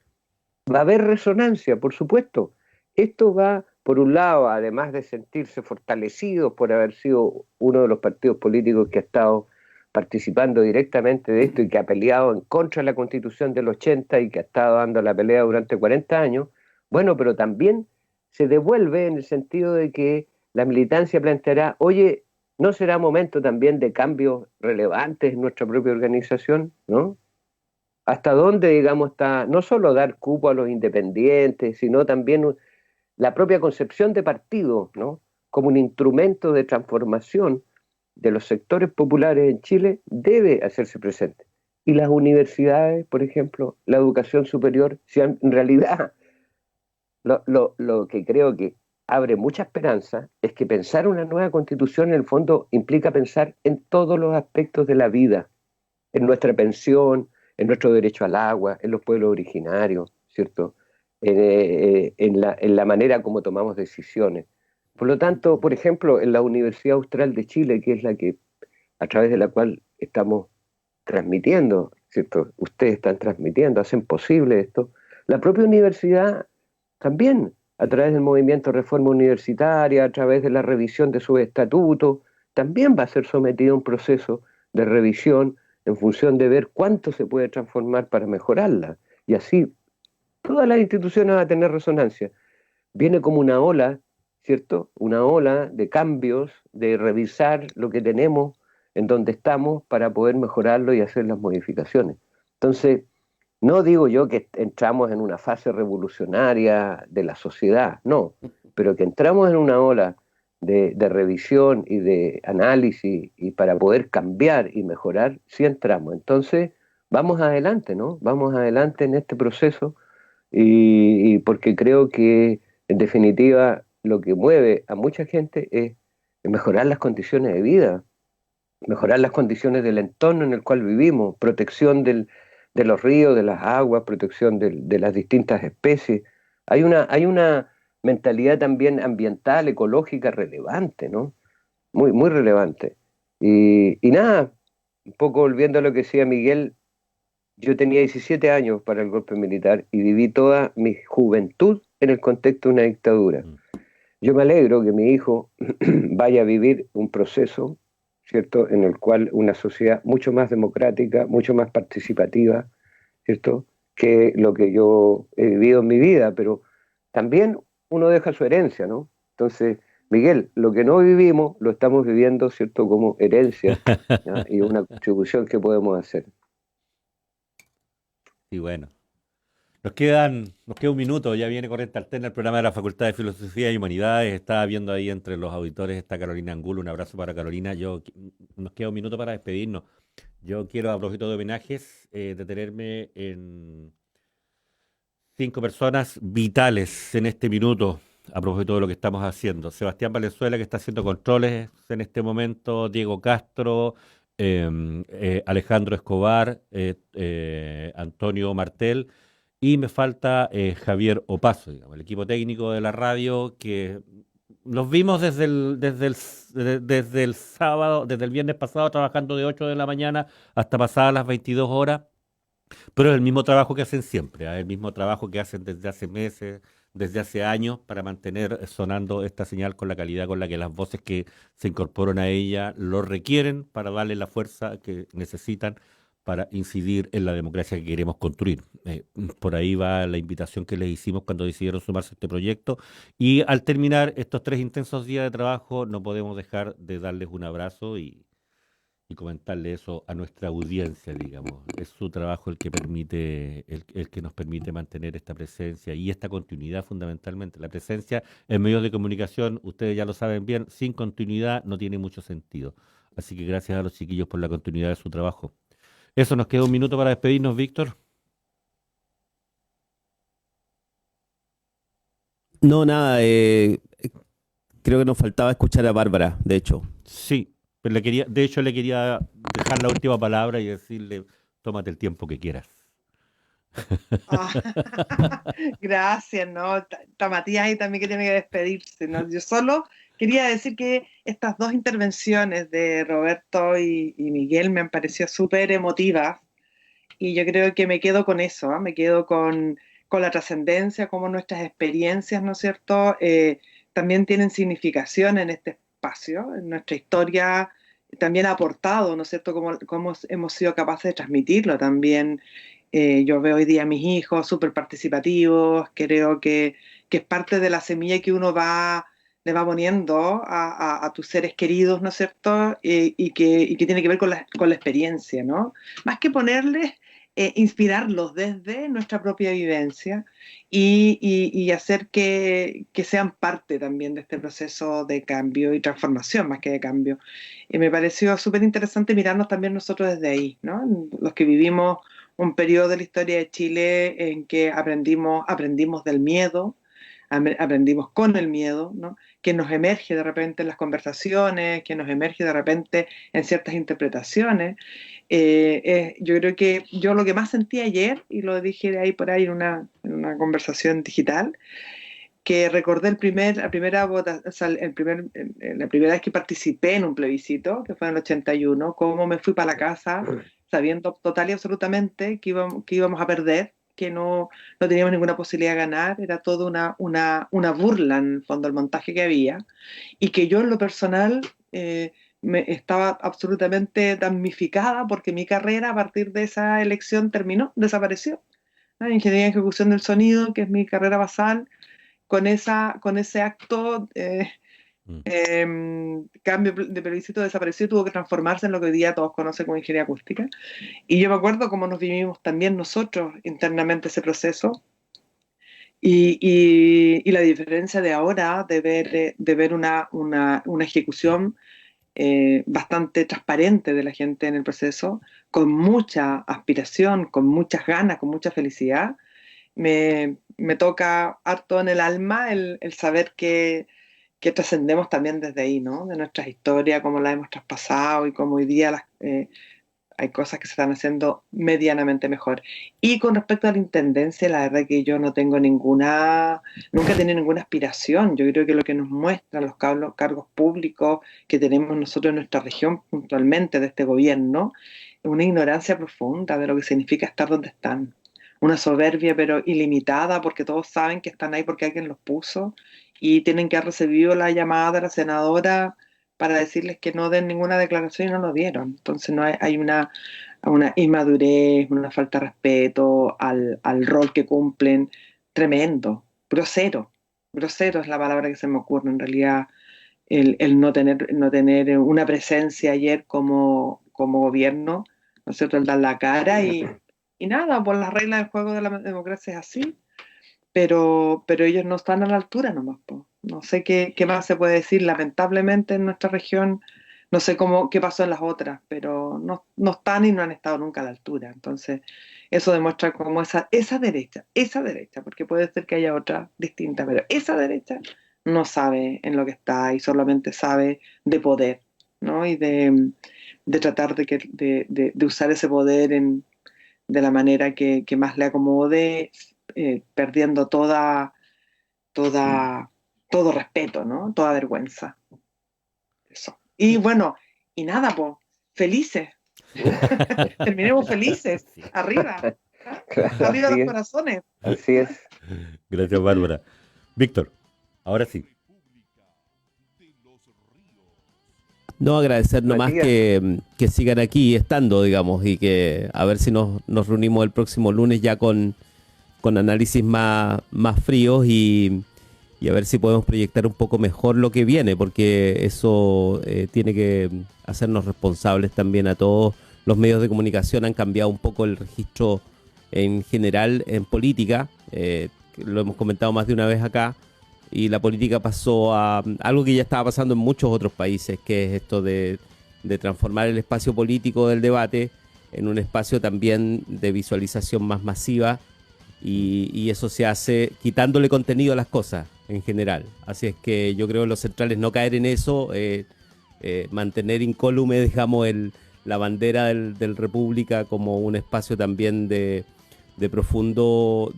Va a haber resonancia, por supuesto. Esto va, por un lado, además de sentirse fortalecidos por haber sido uno de los partidos políticos que ha estado participando directamente de esto y que ha peleado en contra de la Constitución del 80 y que ha estado dando la pelea durante 40 años, bueno, pero también se devuelve en el sentido de que la militancia planteará, oye, ¿no será momento también de cambios relevantes en nuestra propia organización, ¿no? ¿Hasta dónde, digamos, está no solo dar cupo a los independientes, sino también la propia concepción de partido, ¿no? Como un instrumento de transformación de los sectores populares en Chile debe hacerse presente. Y las universidades, por ejemplo, la educación superior, si en realidad lo que creo que abre mucha esperanza es que pensar una nueva constitución en el fondo implica pensar en todos los aspectos de la vida, en nuestra pensión, en nuestro derecho al agua, en los pueblos originarios, ¿cierto? En la manera como tomamos decisiones. Por lo tanto, por ejemplo, en la Universidad Austral de Chile, que es la que a través de la cual estamos transmitiendo, ¿cierto? Ustedes están transmitiendo, hacen posible esto. La propia universidad también, a través del movimiento Reforma Universitaria, a través de la revisión de su estatuto, también va a ser sometida a un proceso de revisión en función de ver cuánto se puede transformar para mejorarla. Y así todas las instituciones van a tener resonancia. Viene como una ola, ¿cierto? Una ola de cambios, de revisar lo que tenemos, en donde estamos, para poder mejorarlo y hacer las modificaciones. Entonces, no digo yo que entramos en una fase revolucionaria de la sociedad, no, pero que entramos en una ola de revisión y de análisis y para poder cambiar y mejorar, sí entramos. Entonces, vamos adelante, ¿no? Vamos adelante en este proceso y porque creo que, en definitiva, lo que mueve a mucha gente es mejorar las condiciones de vida, mejorar las condiciones del entorno en el cual vivimos, protección de los ríos, de las aguas, protección de las distintas especies. Hay una mentalidad también ambiental, ecológica relevante, ¿no? Muy, muy relevante. Y nada, un poco volviendo a lo que decía Miguel, yo tenía 17 años para el golpe militar y viví toda mi juventud en el contexto de una dictadura. Yo me alegro que mi hijo vaya a vivir un proceso, ¿cierto?, en el cual una sociedad mucho más democrática, mucho más participativa, ¿cierto?, que lo que yo he vivido en mi vida, pero también uno deja su herencia, ¿no? Entonces, Miguel, lo que no vivimos lo estamos viviendo, ¿cierto?, como herencia, ¿ya? Y una contribución que podemos hacer. Y bueno, nos queda un minuto, ya viene Corriente Alterna, el programa de la Facultad de Filosofía y Humanidades. Estaba viendo ahí entre los auditores está Carolina Angulo, un abrazo para Carolina. Nos queda un minuto para despedirnos. Yo quiero, a propósito de homenajes, detenerme en 5 personas vitales en este minuto, a propósito de lo que estamos haciendo. Sebastián Valenzuela, que está haciendo controles en este momento, Diego Castro, Alejandro Escobar, Antonio Martel, y me falta Javier Opazo, digamos, el equipo técnico de la radio, que los vimos desde el sábado, desde el viernes pasado, trabajando de 8 de la mañana hasta pasadas las 22 horas, pero es el mismo trabajo que hacen siempre, el mismo trabajo que hacen desde hace meses, desde hace años, para mantener sonando esta señal con la calidad con la que las voces que se incorporan a ella lo requieren, para darle la fuerza que necesitan para incidir en la democracia que queremos construir. Por ahí va la invitación que les hicimos cuando decidieron sumarse a este proyecto. Y al terminar estos 3 intensos días de trabajo, no podemos dejar de darles un abrazo y comentarle eso a nuestra audiencia, digamos. Es su trabajo el que permite, el que nos permite mantener esta presencia y esta continuidad fundamentalmente. La presencia en medios de comunicación, ustedes ya lo saben bien, sin continuidad no tiene mucho sentido. Así que gracias a los chiquillos por la continuidad de su trabajo. Eso, nos queda un minuto para despedirnos, Víctor. No, nada, creo que nos faltaba escuchar a Bárbara, de hecho. Sí, pero le quería dejar la última palabra y decirle, tómate el tiempo que quieras. Ah, gracias, ¿no? Está Matías ahí también que tiene que despedirse, ¿no? Yo solo quería decir que estas dos intervenciones de Roberto y Miguel me han parecido súper emotivas y yo creo que me quedo con eso, ¿ah? Me quedo con la trascendencia, como nuestras experiencias, ¿no es cierto? También tienen significación en este espacio, en nuestra historia también ha aportado, ¿no es cierto?, cómo hemos sido capaces de transmitirlo también. Yo veo hoy día a mis hijos súper participativos, creo que es parte de la semilla que uno le va poniendo a tus seres queridos, ¿no es cierto?, y que tiene que ver con la experiencia, ¿no? Más que ponerles, inspirarlos desde nuestra propia vivencia y hacer que sean parte también de este proceso de cambio y transformación, más que de cambio. Y me pareció súper interesante mirarnos también nosotros desde ahí, ¿no? Los que vivimos un periodo de la historia de Chile en que aprendimos del miedo, aprendimos con el miedo, ¿no? Que nos emerge de repente en las conversaciones, que nos emerge de repente en ciertas interpretaciones. Yo creo que yo lo que más sentí ayer, y lo dije ahí por ahí en una conversación digital, que recordé la primera vez que participé en un plebiscito, que fue en el 81, cómo me fui para la casa sabiendo total y absolutamente que íbamos a perder, que no teníamos ninguna posibilidad de ganar, era todo una burla en el fondo, el montaje que había, y que yo en lo personal me estaba absolutamente damnificada porque mi carrera a partir de esa elección desapareció. ¿No? Ingeniería en ejecución del sonido, que es mi carrera basal, con ese acto, cambio de plebiscito desapareció y tuvo que transformarse en lo que hoy día todos conocen como ingeniería acústica. Y yo me acuerdo cómo nos vivimos también nosotros internamente ese proceso y la diferencia de ahora de ver una ejecución bastante transparente de la gente en el proceso, con mucha aspiración, con muchas ganas, con mucha felicidad. Me toca harto en el alma el saber que trascendemos también desde ahí, ¿no? De nuestras historias, cómo las hemos traspasado y cómo hoy día hay cosas que se están haciendo medianamente mejor. Y con respecto a la intendencia, la verdad que yo no tengo nunca he tenido ninguna aspiración. Yo creo que lo que nos muestran los cargos públicos que tenemos nosotros en nuestra región puntualmente de este gobierno es una ignorancia profunda de lo que significa estar donde están. Una soberbia pero ilimitada porque todos saben que están ahí porque alguien los puso y tienen que haber recibido la llamada de la senadora para decirles que no den ninguna declaración y no lo dieron. Entonces hay una inmadurez, una falta de respeto al rol que cumplen, tremendo, grosero es la palabra que se me ocurre en realidad, el no tener una presencia ayer como gobierno, ¿no es cierto?, el dar la cara y nada, por las reglas del juego de la democracia es así, pero ellos no están a la altura nomás, po. No sé qué más se puede decir, lamentablemente en nuestra región, no sé qué pasó en las otras, pero no están y no han estado nunca a la altura. Entonces, eso demuestra cómo esa derecha, porque puede ser que haya otra distinta, pero esa derecha no sabe en lo que está y solamente sabe de poder, ¿no? Y de tratar de usar ese poder de la manera que más le acomode, perdiendo todo respeto, ¿no? Toda vergüenza. Eso. Y bueno, y nada, pues, felices. Terminemos felices. Arriba. Claro, Arriba así los es. corazones. Así es. Gracias, Bárbara. Víctor, ahora sí. No, agradecer nomás Matías. que sigan aquí estando, digamos, y que a ver si nos reunimos el próximo lunes ya con análisis más fríos y a ver si podemos proyectar un poco mejor lo que viene, porque eso tiene que hacernos responsables también a todos. Los medios de comunicación han cambiado un poco el registro en general en política, lo hemos comentado más de una vez acá, y la política pasó a algo que ya estaba pasando en muchos otros países, que es esto de transformar el espacio político del debate en un espacio también de visualización más masiva, y eso se hace quitándole contenido a las cosas en general. Así es que yo creo que lo central es no caer en eso, mantener incólume, digamos, la bandera del República como un espacio también de profundo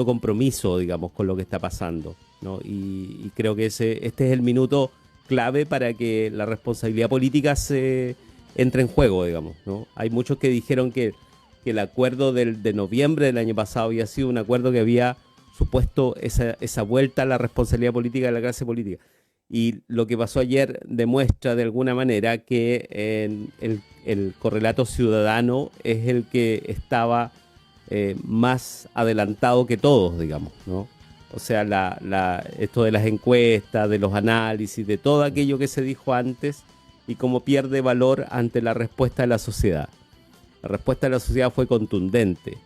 compromiso, digamos, con lo que está pasando, ¿no? Y creo que este es el minuto clave para que la responsabilidad política se entre en juego, digamos, ¿no? Hay muchos que dijeron que el acuerdo de noviembre del año pasado había sido un acuerdo que había supuesto esa vuelta a la responsabilidad política de la clase política. Y lo que pasó ayer demuestra de alguna manera que el correlato ciudadano es el que estaba más adelantado que todos, digamos, ¿no? O sea, esto de las encuestas, de los análisis, de todo aquello que se dijo antes y cómo pierde valor ante la respuesta de la sociedad. La respuesta de la sociedad fue contundente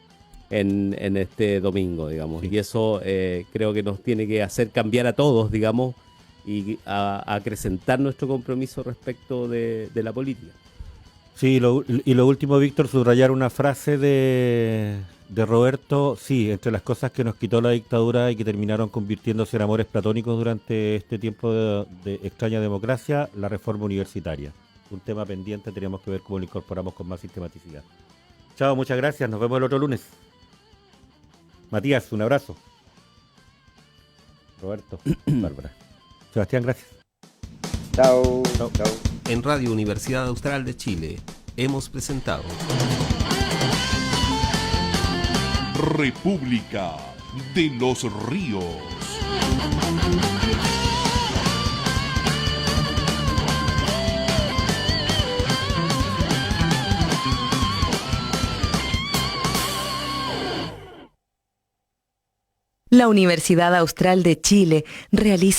en este domingo, digamos, y eso creo que nos tiene que hacer cambiar a todos, digamos, y a acrecentar nuestro compromiso respecto de la política. Sí, y lo último, Víctor, subrayar una frase de Roberto. Sí, entre las cosas que nos quitó la dictadura y que terminaron convirtiéndose en amores platónicos durante este tiempo de extraña democracia, la reforma universitaria. Un tema pendiente, tenemos que ver cómo lo incorporamos con más sistematicidad. Chao, muchas gracias, nos vemos el otro lunes. Matías, un abrazo. Roberto, Bárbara. Sebastián, gracias. Chao. Chao. Chao. En Radio Universidad Austral de Chile hemos presentado República de los Ríos. La Universidad Austral de Chile realiza